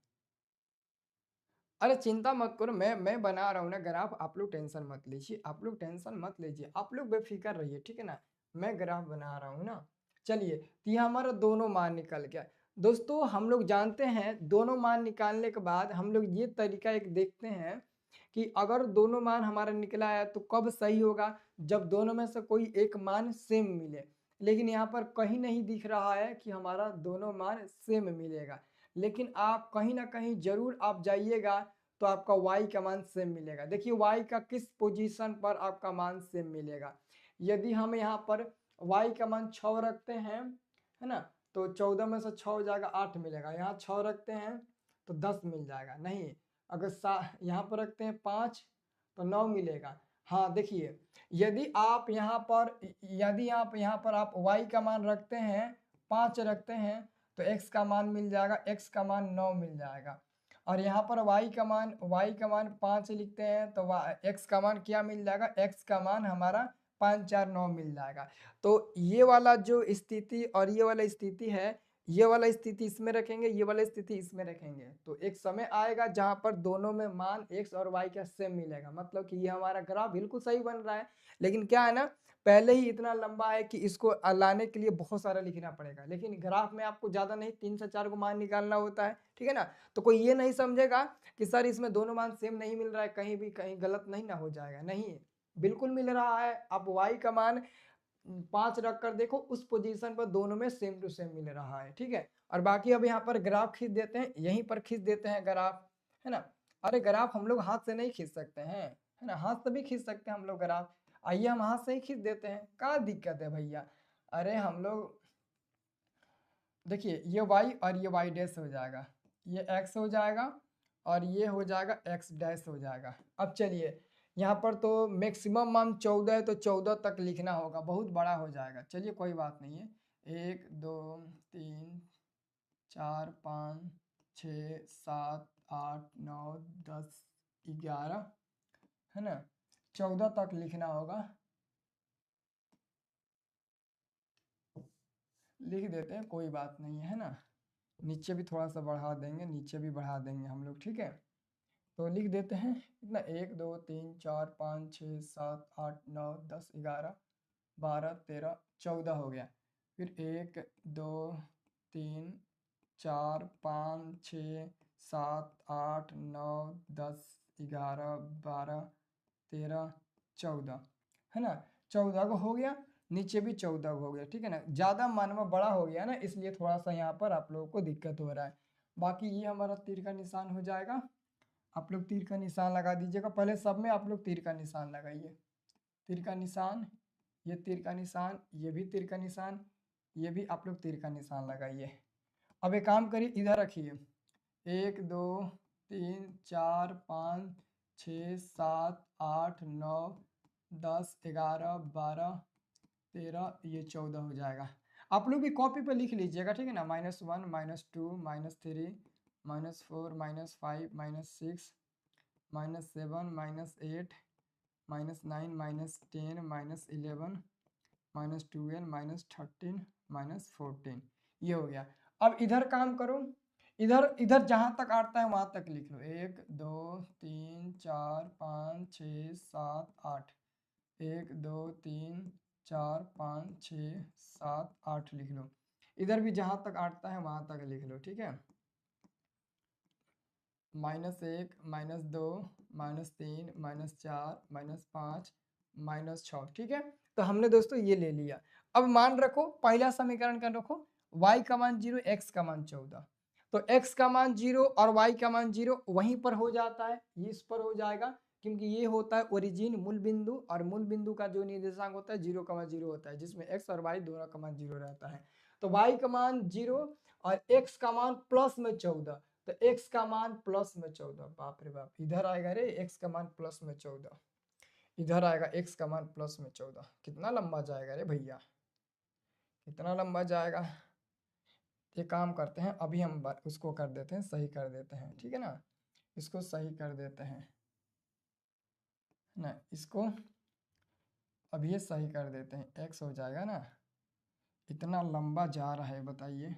अरे चिंता मत करो, मैं बना रहा हूँ ना ग्राफ, आप लोग टेंशन मत लीजिए, आप लोग टेंशन मत लीजिए, आप लोग बेफिक्र रहिए, ठीक है ना। मैं ग्राफ बना रहा हूँ ना। चलिए, तो ये हमारा दोनों मान निकल गया। दोस्तों हम लोग जानते हैं दोनों मान निकालने के बाद हम लोग ये तरीका एक देखते हैं कि अगर दोनों मान हमारा निकला है तो कब सही होगा, जब दोनों में से कोई एक मान सेम मिले। लेकिन यहाँ पर कहीं नहीं दिख रहा है कि हमारा दोनों मान सेम मिलेगा, लेकिन आप कहीं ना कहीं जरूर आप जाइएगा तो आपका y का मान सेम मिलेगा। देखिए y का किस पोजीशन पर आपका मान सेम मिलेगा। यदि हम यहाँ पर y का मान 6 रखते हैं, है ना, तो 14 में से 6 हो जाएगा 8 मिलेगा। यहाँ 6 रखते हैं तो 10 मिल जाएगा, नहीं। अगर यहाँ पर रखते हैं 5 तो 9 मिलेगा। हाँ देखिए, यदि आप यहाँ पर आप y का मान रखते हैं 5 रखते हैं तो x का मान मिल जाएगा, x का मान 9 मिल जाएगा। और यहाँ पर y का मान 5 लिखते हैं तो x का मान क्या मिल जाएगा, x का मान हमारा 5 4 9 मिल जाएगा। तो ये वाला जो स्थिति और ये वाला स्थिति है, ये वाला स्थिति इसमें रखेंगे, ये वाला स्थिति इसमें रखेंगे, तो एक समय आएगा जहां पर दोनों में मान x और y का सेम मिलेगा। मतलब कि ये हमारा ग्राफ बिल्कुल सही बन रहा है। लेकिन क्या है ना, पहले ही इतना लंबा है कि इसको लाने के लिए बहुत सारा लिखना पड़ेगा। लेकिन ग्राफ में आपको ज्यादा नहीं, 3 से 4 को मान निकालना होता है, ठीक है ना। तो कोई ये नहीं समझेगा कि सर इसमें दोनों मान सेम नहीं मिल रहा है, कहीं गलत नहीं ना हो जाएगा। नहीं, बिल्कुल मिल रहा है। आप y का मान 5 रख कर देखो, उस पोजीशन पर दोनों में सेम टू सेम मिल रहा है, ठीक है। और बाकी अब यहाँ पर ग्राफ खींच देते हैं, यहीं पर खींच देते हैं ग्राफ, है ना। अरे ग्राफ हम लोग हाथ से नहीं खींच सकते हैं, है ना, हाथ से भी खींच सकते हैं हम लोग ग्राफ। आइए हम हाथ से ही खींच देते हैं, क्या दिक्कत है भैया। अरे हम लोग देखिए, ये y और ये y डैश हो जाएगा, ये x हो जाएगा और ये हो जाएगा x डैश हो जाएगा। अब चलिए, यहाँ पर तो मैक्सिमम मान 14 है तो 14 तक लिखना होगा, बहुत बड़ा हो जाएगा। चलिए कोई बात नहीं है, 1 2 3 4 5 6 7 8 9 10 11, है ना, 14 तक लिखना होगा। लिख देते हैं, कोई बात नहीं है ना। नीचे भी थोड़ा सा बढ़ा देंगे, नीचे भी बढ़ा देंगे हम लोग, ठीक है। तो लिख देते हैं कितना, 1 2 3 4 5 6 7 8 9 10 11 12 13 14 हो गया। फिर 1 2 3 4 5 6 7 8 9 10 11 12 13 14, है ना, 14 को हो गया। नीचे भी 14 हो गया, ठीक है ना। ज्यादा मानवा बड़ा हो गया ना, इसलिए थोड़ा सा यहाँ पर आप लोगों को दिक्कत हो रहा है। बाकी ये हमारा तीर का निशान हो जाएगा। आप लोग तीर का निशान लगा दीजिएगा, पहले सब में आप लोग तीर का निशान लगाइए। तीर का निशान, ये तीर का निशान, ये भी तीर का निशान, ये भी आप लोग तीर का निशान लगाइए। अब एक काम करिए, इधर रखिए, 1 2 3 4 5 6 7 8 9 10 11 12 13, ये 14 हो जाएगा। आप लोग भी कॉपी पर लिख लीजिएगा, ठीक है ना। -1 -2 -3 -4 -5 -6 -7 -8 -9 -10 -11 -12 -13 -14, ये हो गया। अब इधर काम करो, इधर इधर जहां तक आता है वहां तक लिख लो, 1 2 3 4 5 6 7 8, 1 2 3 4 5 6 7 8 लिख लो। इधर भी जहां तक आता है वहां तक लिख लो, ठीक है। -1 -2 -3 -4 -5 -6, ठीक है। तो हमने दोस्तों ये ले लिया। अब मान रखो, पहला समीकरण का रखो, y का मान 0, x का मान 14। तो x का मान 0 और y का मान 0 वहीं पर हो जाता है, ये इस पर हो जाएगा, क्योंकि ये होता है ओरिजिन, मूल बिंदु, और मूल बिंदु का जो निर्देशांक होता है 0,0 होता है, जिसमें x और y दोनों का मान 0 रहता है। तो y का मान 0 और x का मान प्लस में 14, तो x का मान प्लस में 14, बाप रे बाप, इधर आएगा रे x का मान प्लस में 14, इधर आएगा x का मान प्लस में 14। कितना लंबा जाएगा रे भैया, कितना लंबा जाएगा। ये काम करते हैं, अभी हम उसको कर देते हैं, सही कर देते हैं, ठीक है ना, इसको सही कर देते हैं ना, इसको अभी ये सही कर देते हैं, x हो जाएगा ना, इतना लंबा जा रहा है बताइए,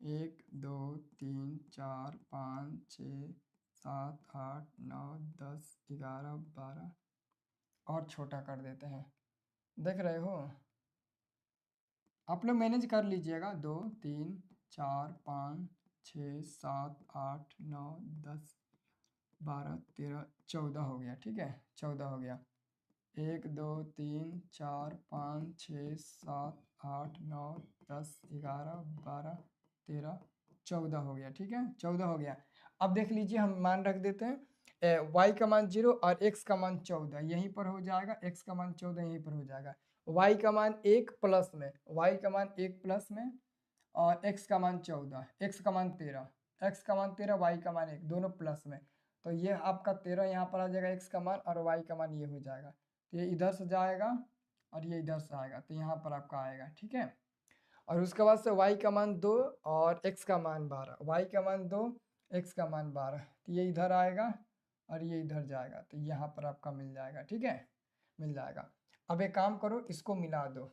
1 2 3 4 5 6 7 8 9 10 11 12, और छोटा कर देते हैं, देख रहे हो, आप लोग मैनेज कर लीजिएगा, 2 3 4 5 6 7 8 9 10 12 13 14 हो गया, ठीक है, 14 हो गया, 1 2 3 4 5 6 7 8 9 10 11 12 13 14 हो गया, ठीक है, 14 हो गया। अब देख लीजिए, हम मान रख देते हैं, y का मान 0 और x का मान 14 यहीं पर हो जाएगा, x का मान 14 यहीं पर हो जाएगा, y का मान 1 प्लस में, y का मान 1 प्लस में, और x का मान 14, x का मान 13, x का मान 13, y का मान 1, दोनों प्लस में, तो ये आपका 13 यहाँ पर आ जाएगा x का मान, और y का मान ये हो जाएगा, तो ये इधर से जाएगा और ये इधर से आएगा, तो यहाँ पर आपका आएगा, ठीक है। और उसके बाद से y का मान 2 और x का मान 12, y का मान 2 x का मान 12, तो ये इधर आएगा और ये इधर जाएगा, तो यहाँ पर आपका मिल जाएगा, ठीक है, मिल जाएगा। अब एक काम करो, इसको मिला दो,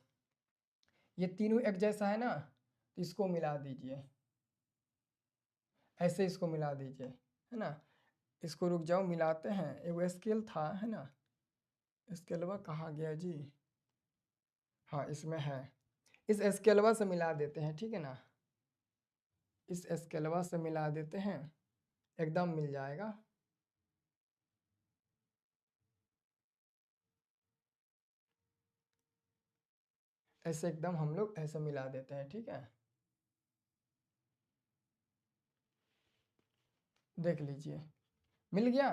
ये तीनों एक जैसा है ना, तो इसको मिला दीजिए, ऐसे इसको मिला दीजिए, है ना, इसको रुक जाओ मिलाते हैं, एक स्केल था, है ना, स्केलवा कहाँ गया जी, हाँ इसमें है, इस स्केलवा से मिला देते हैं, ठीक है ना, इस स्केलवा से मिला देते हैं, एकदम मिल जाएगा। ऐसे एकदम हम लोग ऐसे मिला देते हैं, ठीक है, देख लीजिए, मिल गया,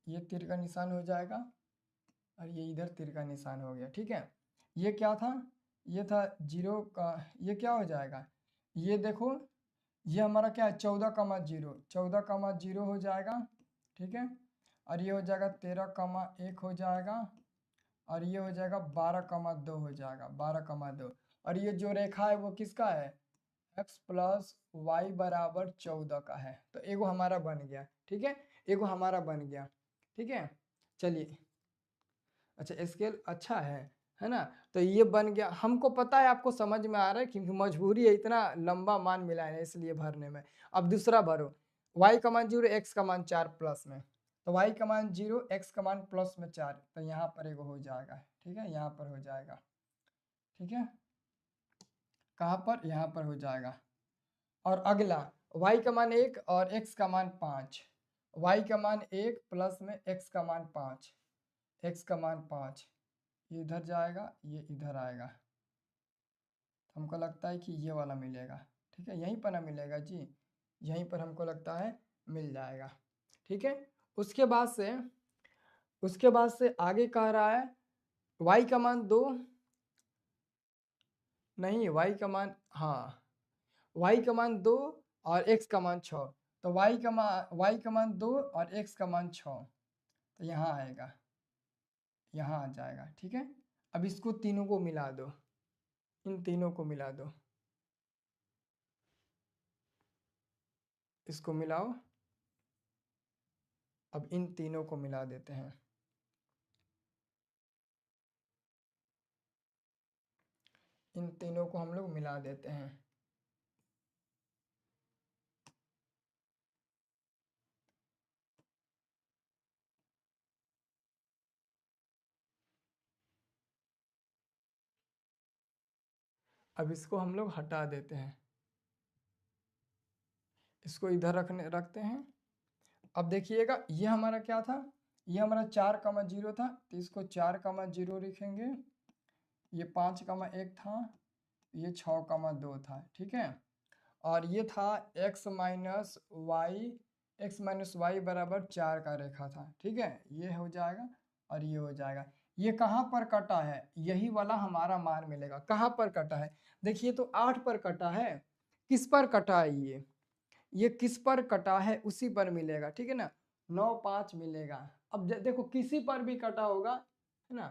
ये तीर का निशान हो जाएगा और ये इधर तीर का निशान हो गया, ठीक है। ये क्या था, ये था 0 का, ये क्या हो जाएगा, ये देखो, ये हमारा क्या है, 14,0, 14,0 हो जाएगा, ठीक है, और ये हो जाएगा 13,1 हो जाएगा, और ये हो जाएगा 12,2 हो जाएगा, 12,2, और ये जो रेखा है वो किसका है, x प्लस वाई बराबर 14 का है, तो एगो हमारा बन गया, ठीक है, एगो हमारा बन गया, ठीक है। चलिए, अच्छा स्केल अच्छा है ना, तो ये बन गया, हमको पता है आपको समझ में आ रहा है, क्योंकि मजबूरी है, इतना लंबा मान मिला है इसलिए भरने में। अब दूसरा भरो, y का मान 0, x का मान 4 प्लस में, तो y का मान 0, x का मान प्लस में 4, तो यहाँ पर एगो हो जाएगा, ठीक है, यहाँ पर हो जाएगा, ठीक है, कहाँ पर, यहाँ पर हो जाएगा। और अगला, y का मान 1 और x का मान 5, y का मान 1 प्लस में x का मान 5, x का मान 5, ये इधर जाएगा, ये इधर आएगा, हमको लगता है कि ये वाला मिलेगा, ठीक है, यहीं पर ना मिलेगा जी, यहीं पर हमको लगता है मिल जाएगा, ठीक है। उसके बाद से, उसके बाद से आगे कह रहा है y का मान 2, नहीं y का मान, हाँ y का मान 2 और x का मान 6, तो y का मान 2 और x का मान 6, तो यहाँ आएगा, यहाँ आ जाएगा, ठीक है। अब इसको तीनों को मिला दो, इन तीनों को मिला दो, इसको मिलाओ, अब इन तीनों को मिला देते हैं, इन तीनों को हम लोग मिला देते हैं, अब इसको हम लोग हटा देते हैं, इसको इधर रखते हैं। अब देखिएगा ये हमारा क्या था, ये हमारा 4,0 था, तो इसको 4,0 लिखेंगे। ये 5,1 था, ये 6,2 था, ठीक है। और ये था x माइनस वाई बराबर 4 का रेखा था, ठीक है। ये हो जाएगा और ये हो जाएगा। ये कहाँ पर कटा है, यही वाला हमारा मान मिलेगा। कहाँ पर कटा है, देखिए तो 8 पर कटा है। किस पर कटा है ये किस पर कटा है उसी पर मिलेगा, ठीक है ना। 9, 5 मिलेगा। अब देखो किसी पर भी कटा होगा, है ना,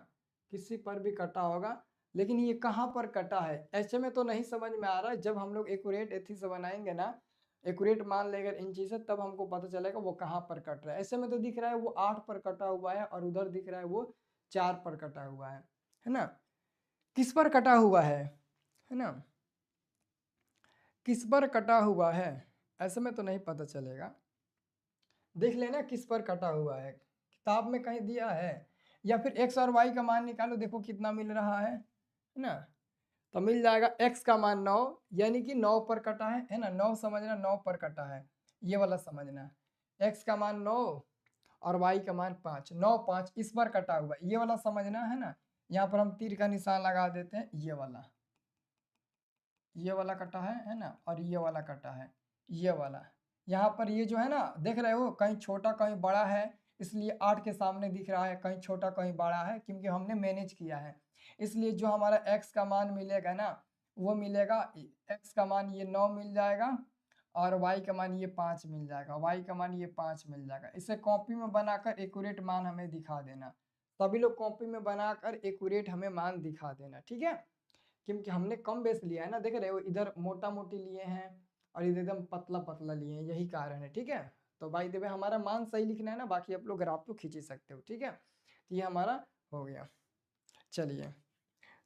किसी पर भी कटा होगा, लेकिन ये कहाँ पर कटा है ऐसे में तो नहीं समझ में आ रहा है। जब हम लोग एक्यूरेट एथी से बनाएंगे ना, एक्यूरेट मान लेकर इन चीज़ तब हमको पता चलेगा वो कहाँ पर कट रहा है। ऐसे में तो दिख रहा है वो 8 पर कटा हुआ है और उधर दिख रहा है वो 4 पर कटा हुआ है ना। किस पर कटा हुआ है ना, किस पर कटा हुआ है ऐसे में तो नहीं पता चलेगा। देख लेना किस पर कटा हुआ है, किताब में कहीं दिया है, या फिर x और y का मान निकालो, देखो कितना मिल रहा है ना। तो मिल जाएगा x का मान 9, यानी कि 9 पर कटा है ना। 9 समझना, 9 पर कटा है, ये वाला समझना। x का मान 9 और y का मान 5, 9, 5 इस पर कटा हुआ, ये वाला समझना है ना। यहाँ पर हम तीर का निशान लगा देते हैं, ये वाला कटा है ना, और ये वाला कटा है, ये वाला। यहाँ पर ये जो है ना, देख रहे हो कहीं छोटा कहीं बड़ा है, इसलिए 8 के सामने दिख रहा है, कहीं छोटा कहीं बड़ा है, क्योंकि हमने मैनेज किया है। इसलिए जो हमारा x का मान मिलेगा ना, वो मिलेगा, x का मान ये 9 मिल जाएगा और y का मान ये 5 मिल जाएगा, y का मान ये 5 मिल जाएगा। इसे कॉपी में बनाकर एक्यूरेट मान हमें दिखा देना। सभी लोग कॉपी में बनाकर एक्यूरेट हमें मान दिखा देना, ठीक है। क्योंकि हमने कम बेस लिया है ना, देख रहे हो इधर मोटा मोटी लिए हैं और इधर एकदम पतला पतला लिए हैं, यही कारण है, ठीक है। तो भाई देवे हमारा मान सही लिखना है ना, बाकी आप लोग ग्राफ तो खींच ही सकते हो, ठीक है। तो ये हमारा हो गया। चलिए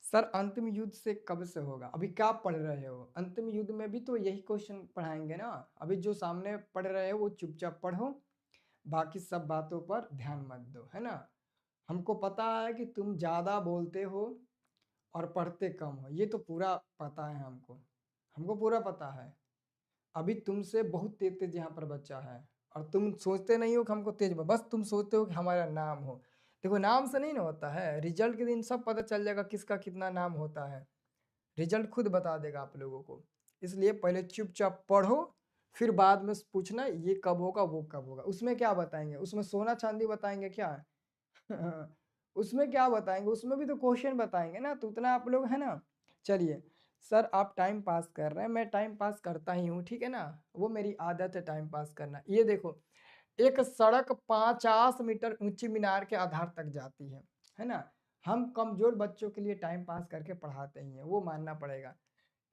सर, अंतिम युद्ध से कब से होगा, अभी क्या पढ़ रहे हो, अंतिम युद्ध में भी तो यही क्वेश्चन पढ़ाएंगे ना। अभी जो सामने पढ़ रहे हो वो चुपचाप पढ़ो, बाकी सब बातों पर ध्यान मत दो, है ना। हमको पता है कि तुम ज्यादा बोलते हो और पढ़ते कम हो, ये तो पूरा पता है हमको, हमको पूरा पता है। अभी तुमसे बहुत तेज तेज यहाँ पर बच्चा है, और तुम सोचते नहीं हो कि हमको तेज, बस तुम सोचते हो कि हमारा नाम हो। देखो नाम से नहीं ना होता है, रिजल्ट के दिन सब पता चल जाएगा किसका कितना नाम होता है, रिजल्ट खुद बता देगा आप लोगों को। इसलिए पहले चुपचाप पढ़ो, फिर बाद में पूछना ये कब होगा वो कब होगा। उसमें क्या बताएंगे, उसमें सोना चांदी बताएंगे क्या उसमें क्या बताएंगे, उसमें भी तो क्वेश्चन बताएंगे ना, तो उतना आप लोग है ना। चलिए सर, आप टाइम पास कर रहे हैं, मैं टाइम पास करता ही हूँ, ठीक है ना, वो मेरी आदत है टाइम पास करना। ये देखो एक सड़क 50 मीटर ऊंची मीनार के आधार तक जाती है ना। हम कमजोर बच्चों के लिए टाइम पास करके पढ़ाते ही हैं, वो मानना पड़ेगा।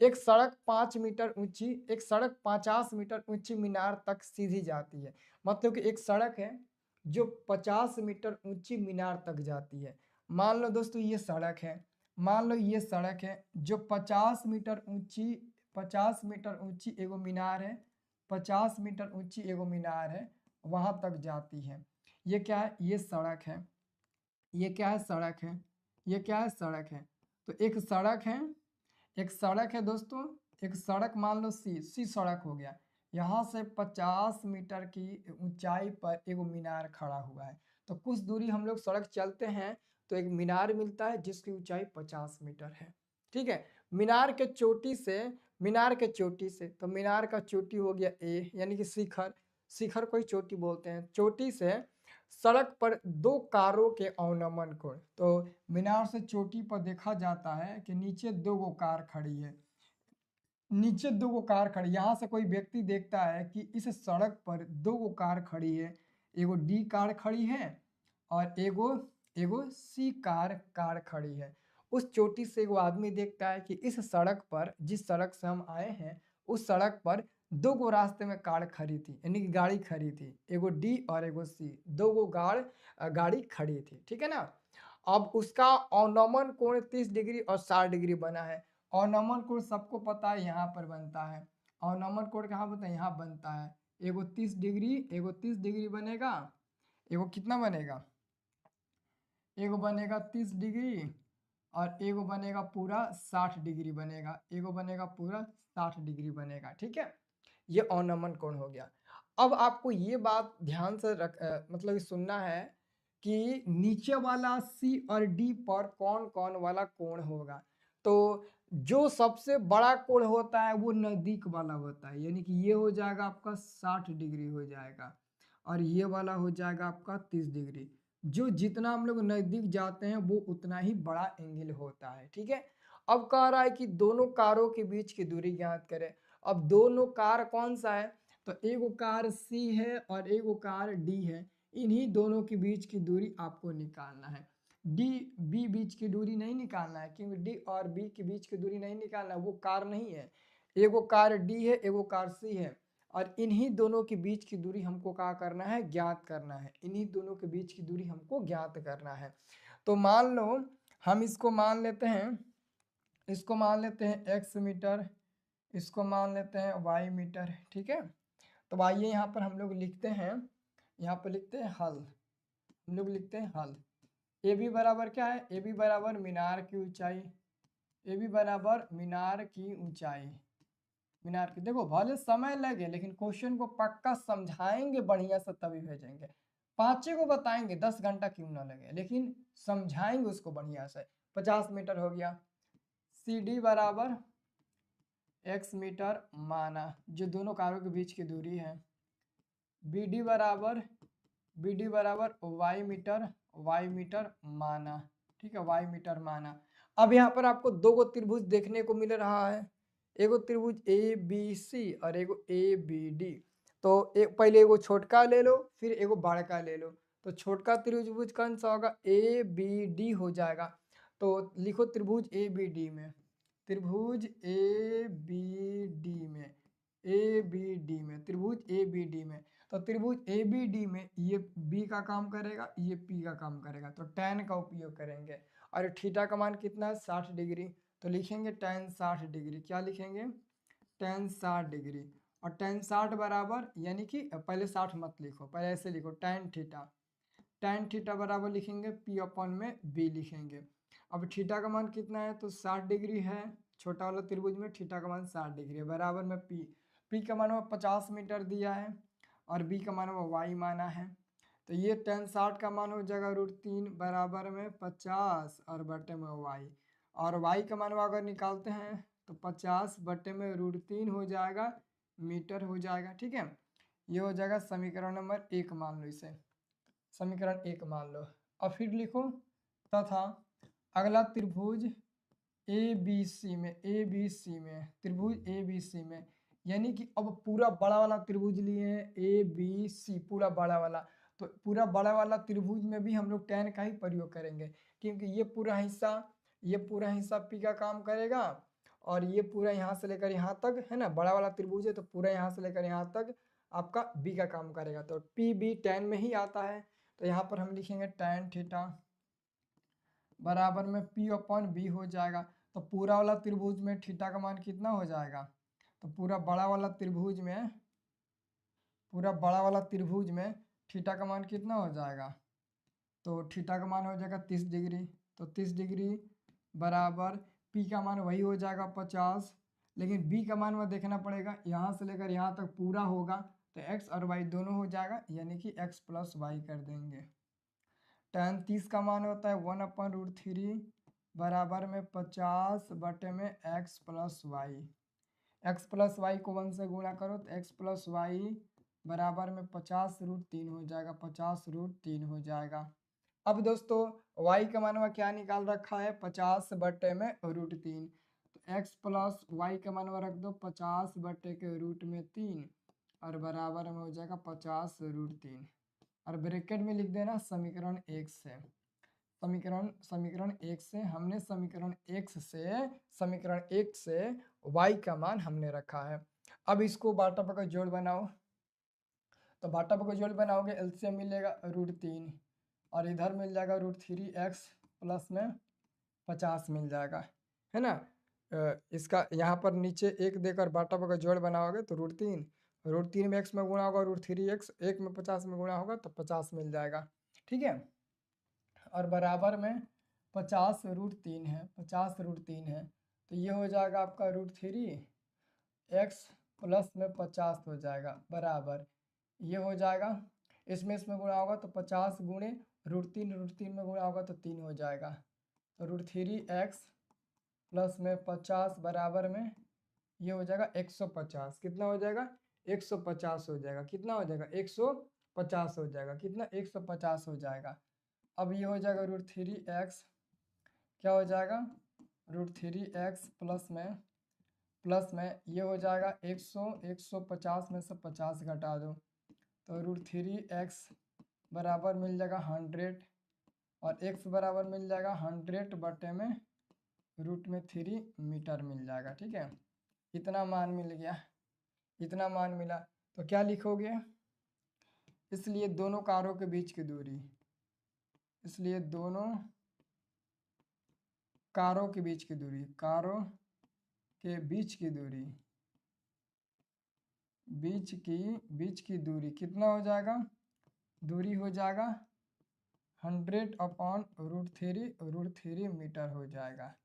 एक सड़क 5 मीटर ऊंची, एक सड़क 50 मीटर ऊंची मीनार तक सीधी जाती है। मतलब कि एक सड़क है जो 50 मीटर ऊंची मीनार तक जाती है। मान लो दोस्तों ये सड़क है, मान लो ये सड़क है जो 50 मीटर ऊंची, 50 मीटर ऊंची एगो मीनार है, 50 मीटर ऊंची एगो मीनार है, वहां तक जाती है। ये क्या है, ये सड़क है, ये क्या है, सड़क है, ये क्या है, सड़क है। तो एक सड़क है, एक सड़क है दोस्तों, एक सड़क मान लो सी सड़क हो गया। यहाँ से 50 मीटर की ऊंचाई पर एक मीनार खड़ा हुआ है। तो कुछ दूरी हम लोग सड़क चलते हैं तो एक मीनार मिलता है जिसकी ऊंचाई 50 मीटर है, ठीक है। मीनार के चोटी से, मीनार के चोटी से, तो मीनार का चोटी हो गया ए, यानी कि शिखर, शिखर को ही चोटी बोलते हैं। चोटी से सड़क पर दो कारों के अवनमन को, तो मीनार से चोटी पर देखा जाता है कि नीचे दो गो कार खड़ी है, नीचे दो गो कार खड़ी, यहाँ से कोई व्यक्ति देखता है कि इस सड़क पर दो गो कार खड़ी है, एगो डी कार खड़ी है और एगो एगो सी कार खड़ी है। उस चोटी से एगो आदमी देखता है कि इस सड़क पर, जिस सड़क से हम आए हैं, उस सड़क पर दो गो रास्ते में कार खड़ी थी, यानी कि गाड़ी खड़ी थी, एगो डी और एगो सी, दो गो गाड़ी खड़ी थी, ठीक है ना। अब उसका अवनमन कोण 30 डिग्री और 60 डिग्री बना है। अवनमन कोण सबको पता है यहाँ पर बनता है, अवनमन कोण कहाँ बनता है, यहाँ बनता है। एगो 30 डिग्री, एगो 30 डिग्री बनेगा, एगो कितना बनेगा, एगो बनेगा 30 डिग्री और एगो बनेगा पूरा 60 डिग्री बनेगा, एगो बनेगा पूरा 60 डिग्री बनेगा, ठीक है। ये अवनमन कोण हो गया। अब आपको ये बात ध्यान से मतलब सुनना है कि नीचे वाला सी और डी पर कौन कौन वाला कोण होगा। तो जो सबसे बड़ा कोण होता है वो नजदीक वाला होता है, यानी कि ये हो जाएगा आपका 60 डिग्री हो जाएगा और ये वाला हो जाएगा आपका 30 डिग्री। जो जितना हम लोग नजदीक जाते हैं वो उतना ही बड़ा एंगल होता है, ठीक है। अब कह रहा है कि दोनों कारों के बीच की दूरी ज्ञात करें। अब दोनों कार कौन सा है, तो एगो कार सी है और एगो कार डी है। इन्हीं दोनों के बीच की दूरी आपको निकालना है। डी बी बीच की दूरी नहीं निकालना है, क्योंकि डी और बी के बीच की दूरी नहीं निकालना है, वो कार नहीं है। एगो कार डी है, एगो कार सी है और इन्हीं दोनों के बीच की दूरी हमको क्या करना है, ज्ञात करना है। इन्हीं दोनों के बीच की दूरी हमको ज्ञात करना है। तो मान लो हम इसको मान लेते हैं, इसको मान लेते हैं x मीटर, इसको मान लेते हैं y मीटर, ठीक है। तो आइए यहाँ पर हम लोग लिखते हैं, यहाँ पर लिखते हैं हल। हम लोग लिखते हैं हल। ए बी बराबर क्या है, ए बी बराबर मीनार की ऊंचाई, ए बी बराबर मीनार की ऊंचाई। मीनार की, देखो भले समय लगे लेकिन क्वेश्चन को पक्का समझाएंगे बढ़िया से तभी भेजेंगे। पांचे को बताएंगे 10 घंटा क्यों ना लगे, लेकिन समझाएंगे उसको बढ़िया से। 50 मीटर हो गया। सी डी बराबर x मीटर माना, जो दोनों कारों के बीच की दूरी है। बी डी बराबर y मीटर माना, ठीक है, y मीटर माना। अब यहाँ पर आपको दो गो त्रिभुज देखने को मिल रहा है, एगो त्रिभुज ए बी सी और एगो ए बी डी। तो पहले एगो छोटका ले लो फिर एगो बड़का ले लो। तो छोटका त्रिभुज कौन सा होगा, ए बी डी हो जाएगा। तो लिखो त्रिभुज ए बी डी में, त्रिभुज ए बी डी में, ए बी डी में, त्रिभुज ए बी डी में। तो त्रिभुज ए बी डी में ये बी का काम करेगा, ये पी का काम करेगा, तो tan का उपयोग करेंगे। और थीटा का मान कितना है, 60 डिग्री। तो लिखेंगे tan 60 डिग्री। क्या लिखेंगे, tan 60 डिग्री। और tan 60 बराबर, यानी कि पहले 60 मत लिखो, पहले ऐसे लिखो tan थीटा। tan थीटा बराबर लिखेंगे p अपॉन में b लिखेंगे। अब थीटा का मान कितना है, तो 60 डिग्री है। छोटा वाला त्रिभुज में थीटा का मान 60 डिग्री है, बराबर में p का मान 50 मीटर दिया है और b का मान y माना है। तो ये tan 60 का मान हो जाएगा √3 बराबर में 50 और बटे में y। और y का मान अगर निकालते हैं तो 50 बटे में √3 हो जाएगा, मीटर हो जाएगा, ठीक है। ये हो जाएगा समीकरण नंबर 1, मान लो इसे समीकरण 1 मान लो। अब फिर लिखो तथा अगला त्रिभुज ए बी सी में, ए बी सी में, त्रिभुज ए बी सी में, यानी कि अब पूरा बड़ा वाला त्रिभुज लिए हैं ए बी सी, पूरा बड़ा वाला। तो पूरा बड़ा वाला त्रिभुज में भी हम लोग tan का ही प्रयोग करेंगे, क्योंकि ये पूरा हिस्सा पी का काम करेगा और ये पूरा यहाँ से लेकर यहाँ तक है ना, बड़ा वाला त्रिभुज है तो पूरा यहाँ से लेकर यहाँ तक आपका बी का काम करेगा। तो पी बी tan में ही आता है। तो यहाँ पर हम लिखेंगे tan थीटा बराबर में p अपॉन बी हो जाएगा। तो पूरा वाला त्रिभुज में थीटा का मान कितना हो जाएगा, तो पूरा बड़ा वाला त्रिभुज में थीटा का मान कितना हो जाएगा, तो थीटा का मान हो जाएगा 30 डिग्री। तो 30 डिग्री बराबर p का मान वही हो जाएगा 50, लेकिन b का मान वह देखना पड़ेगा, यहाँ से लेकर यहाँ तक पूरा होगा तो x और y दोनों हो जाएगा, यानी कि x प्लस वाई कर देंगे। tan 30 का मान होता है 1/√3 बराबर में 50 बटे में x plus Y. x plus Y को 1 से गुणा करो तो x प्लस वाई बराबर में 50√3 हो जाएगा, 50√3 हो जाएगा। अब दोस्तों y का मान क्या निकाल रखा है, 50 बटे में √3। तो x प्लस वाई का मान रख दो 50 बटे के √3 और बराबर में हो जाएगा 50√3 और ब्रैकेट में लिख देना समीकरण 1 से। समीकरण 1 से हमने समीकरण 1 से y का मान हमने रखा है। अब इसको बाटा पका जोड़ बनाओ, तो बाटा पका जोड़ बनाओगे एलसीएम मिलेगा √3 और इधर मिल जाएगा √3x प्लस में 50 मिल जाएगा, है ना। इसका यहाँ पर नीचे 1 देकर बाटा पका जोड़ बनाओगे तो √3 में x में गुणा होगा √3x, 1 में 50 में गुणा होगा तो 50 मिल जाएगा, ठीक है। और बराबर में 50√3 है, 50√3 है, तो ये हो जाएगा आपका √3x प्लस में 50 हो जाएगा बराबर, ये हो जाएगा, इसमें गुणा होगा तो 50 गुणे √3 में गुणा होगा तो 3 हो जाएगा, तो √3x प्लस में 50 बराबर में ये हो जाएगा 150। कितना हो जाएगा? 150 हो जाएगा। कितना हो जाएगा? 150 हो जाएगा। कितना? 150 हो जाएगा। अब ये हो जाएगा √3x, क्या हो जाएगा? √3x प्लस में ये हो जाएगा 150 में से 50 घटा दो तो √3x बराबर मिल जाएगा 100 और x बराबर मिल जाएगा 100 बटे में √3 मीटर मिल जाएगा। ठीक है, इतना मान मिल गया, इतना मान मिला तो क्या लिखोगे? इसलिए दोनों कारों के बीच की दूरी, इसलिए दोनों कारों के बीच की दूरी, कारों के बीच की दूरी, बीच की दूरी कितना हो जाएगा? दूरी हो जाएगा 100/√3 मीटर हो जाएगा।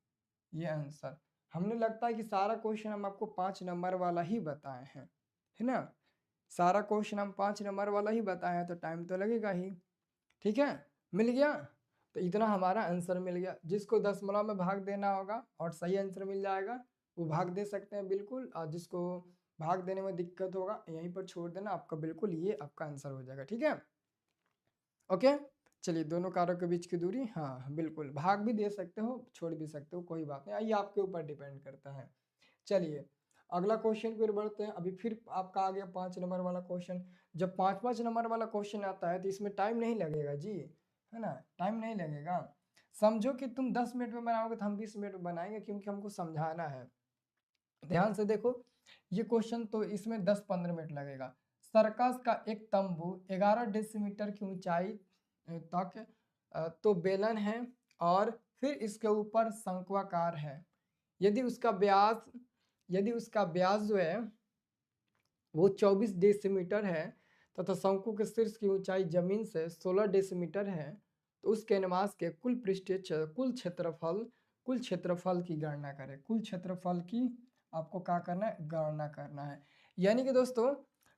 ये आंसर। हमने लगता है कि सारा क्वेश्चन हम आपको 5 नंबर वाला ही बताए हैं, है ना? सारा क्वेश्चन हम 5 नंबर वाला ही बताए हैं तो टाइम तो लगेगा ही। ठीक है, मिल गया? तो इतना हमारा आंसर मिल गया। जिसको दशमलव में भाग देना होगा और सही आंसर मिल जाएगा वो भाग दे सकते हैं बिल्कुल, और जिसको भाग देने में दिक्कत होगा यहीं पर छोड़ देना, आपका बिल्कुल ये आपका आंसर हो जाएगा। ठीक है, ओके। चलिए, दोनों कारों के बीच की दूरी, हाँ बिल्कुल, भाग भी दे सकते हो छोड़ भी सकते हो, कोई बात नहीं, ये आपके ऊपर डिपेंड करता है। चलिए अगला क्वेश्चन फिर बढ़ते हैं। अभी फिर आपका आ गया 5 नंबर वाला क्वेश्चन। जब 5-5 नंबर वाला क्वेश्चन आता है तो इसमें टाइम नहीं लगेगा जी, है ना? टाइम नहीं लगेगा। समझो कि तुम 10 मिनट में बनाओगे तो हम 20 मिनट में बनाएंगे, क्योंकि हमको समझाना है। ध्यान से देखो, ये क्वेश्चन तो इसमें 10-15 मिनट लगेगा। सर्कस का एक तंबू 11 डेसीमीटर की ऊंचाई तक तो बेलन है और फिर इसके ऊपर शंक्वाकार है। यदि उसका व्यास जो है वो 24 डेसीमीटर है तथा शंकु के शीर्ष की ऊंचाई जमीन से 16 डेसीमीटर है, तो उस कैनवास के कुल क्षेत्रफल की गणना करें। कुल क्षेत्रफल की आपको क्या करना है? गणना करना है। यानी कि दोस्तों,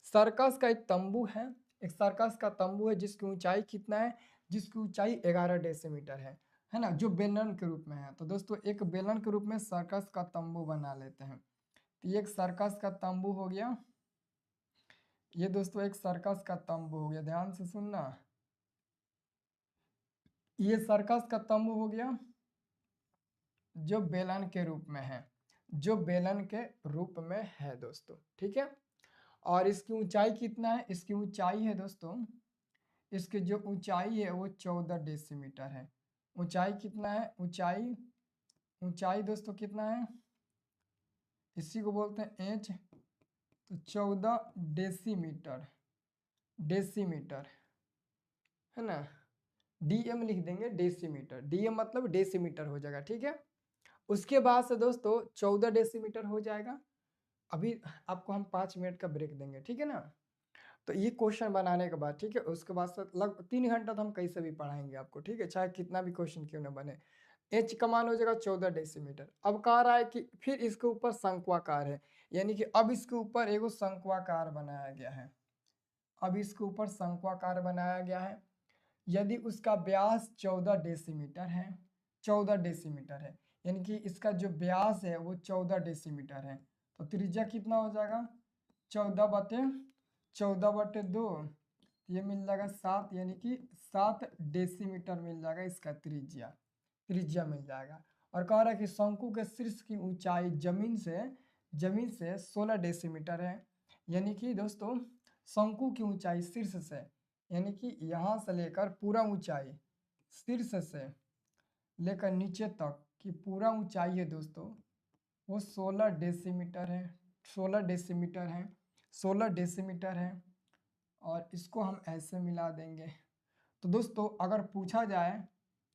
सर्कस का एक तंबू है, एक सर्कस का तंबू है जिसकी ऊंचाई कितना है? जिसकी ऊंचाई 11 डेसीमीटर है ना, जो बेलन के रूप में है। तो दोस्तों, एक बेलन के रूप में सर्कस का तंबू बना लेते हैं। तो ये एक सर्कस का तंबू हो गया, ये दोस्तों एक सर्कस का तंबू हो गया। ध्यान से सुनना, ये सर्कस का तंबू हो गया जो बेलन के रूप में है, जो बेलन के रूप में है दोस्तों। ठीक है, और इसकी ऊंचाई कितना है? इसकी ऊंचाई है दोस्तों, इसकी जो ऊंचाई है वो 14 डेसीमीटर है। ऊंचाई कितना है? ऊंचाई दोस्तों कितना है? इसी को बोलते हैं एच, तो 14 डेसीमीटर, डेसीमीटर है ना, डीएम लिख देंगे, डेसीमीटर, डीएम मतलब डेसीमीटर हो जाएगा। ठीक है, उसके बाद से दोस्तों 14 डेसीमीटर हो जाएगा। अभी आपको हम 5 मिनट का ब्रेक देंगे, ठीक है ना? तो ये क्वेश्चन बनाने के बाद, ठीक है, उसके बाद से लगभग 3 घंटा तो हम कैसे भी पढ़ाएंगे आपको, ठीक है, चाहे कितना भी क्वेश्चन क्यों ना बने। एच का मान हो जाएगा 14 डेसीमीटर। अब कह रहा है कि फिर इसके ऊपर शंक्वाकार है, यानी कि अब इसके ऊपर एगो शंक्वाकार बनाया गया है। अब इसके ऊपर शंक्वाकार बनाया गया है। यदि उसका व्यास 14 डेसीमीटर है, 14 डेसीमीटर है, यानी कि इसका जो व्यास है वो 14 डेसीमीटर है, तो त्रिज्या कितना हो जाएगा? 14/2, ये मिल जाएगा 7, यानी कि 7 डेसीमीटर मिल जाएगा इसका त्रिज्या, त्रिज्या मिल जाएगा। और कह रहा है कि शंकु के शीर्ष की ऊंचाई जमीन से 16 डेसीमीटर है, यानी कि दोस्तों शंकु की ऊंचाई शीर्ष से, यानी कि यहाँ से लेकर पूरा ऊंचाई, शीर्ष से लेकर नीचे तक की पूरा ऊंचाई है दोस्तों, वो 16 डेसीमीटर है, 16 डेसीमीटर है, 16 डेसीमीटर है। और इसको हम ऐसे मिला देंगे। तो दोस्तों, अगर पूछा जाए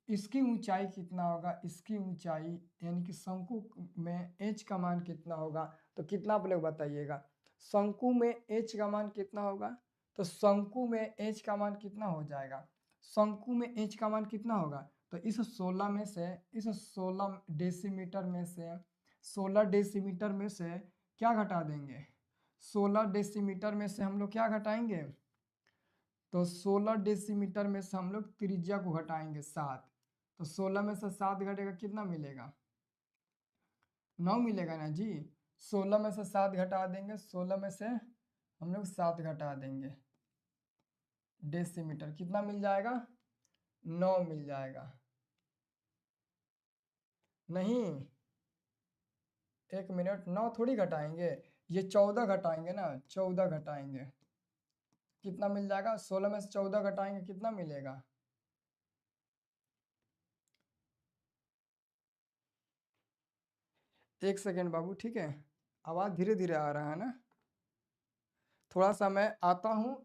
इसकी ऊंचाई कितना होगा, इसकी ऊंचाई यानी कि शंकु में एच का मान कितना होगा, तो कितना आप लोग बताइएगा? शंकु में एच का मान कितना होगा? तो शंकु में एच का मान कितना हो जाएगा? शंकु में एच का मान कितना होगा? तो इस 16 में से, इस 16 डेसीमीटर में से क्या घटा देंगे? 16 डेसीमीटर में से हम लोग क्या घटाएंगे, तो 16 डेसीमीटर में से हम लोग त्रिज्या को घटाएंगे 7। तो 16 में से 7 घटेगा, कितना मिलेगा, 9 मिलेगा ना जी। 16 में से 7 घटा देंगे, 16 में से हम लोग 7 घटा देंगे डेसीमीटर, कितना मिल जाएगा, 9 मिल जाएगा। नहीं, 1 मिनट, 9 थोड़ी घटाएंगे, ये 14 घटाएंगे ना, 14 घटाएंगे, कितना मिल जाएगा, 16 में से 14 घटाएंगे, कितना मिलेगा, एक सेकेंड बाबू, ठीक है, आवाज़ धीरे धीरे आ रहा है ना, थोड़ा सा मैं आता हूँ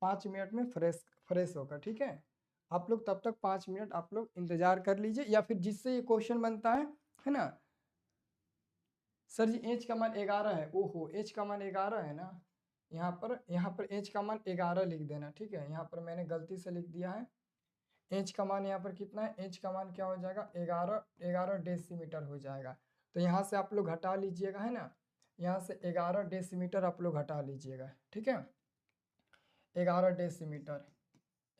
5 मिनट में फ्रेश होकर, ठीक है। आप लोग तब तक 5 मिनट आप लोग इंतजार कर लीजिए, या फिर जिससे ये क्वेश्चन बनता है ना। सर जी एच का मान 11 है, ओहो एच का मान 11 है ना, यहाँ पर एच का मान 11 लिख देना, ठीक है। यहाँ पर मैंने गलती से लिख दिया है, एच का मान यहाँ पर कितना है, एच का मान क्या हो जाएगा, 11 डेसीमीटर हो जाएगा। तो यहाँ से आप लोग घटा लीजिएगा, है ना, यहाँ से 11 डेसीमीटर आप लोग घटा लीजिएगा, ठीक है। 11 डेसीमीटर,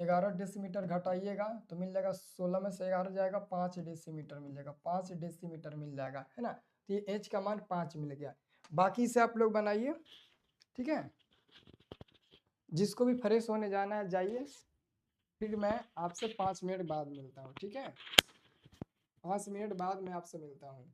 11 डेसीमीटर घटाइएगा तो मिल जाएगा, 16 में से 11 जाएगा, 5 डेसीमीटर मिल जाएगा, 5 डेसीमीटर मिल जाएगा, है ना। तो ये एच का मान 5 मिल गया। बाकी से आप लोग बनाइए, ठीक है। जिसको भी फ्रेश होने जाना है जाइए, फिर मैं आपसे 5 मिनट बाद मिलता हूँ, ठीक है। 5 मिनट बाद मैं आपसे मिलता हूँ।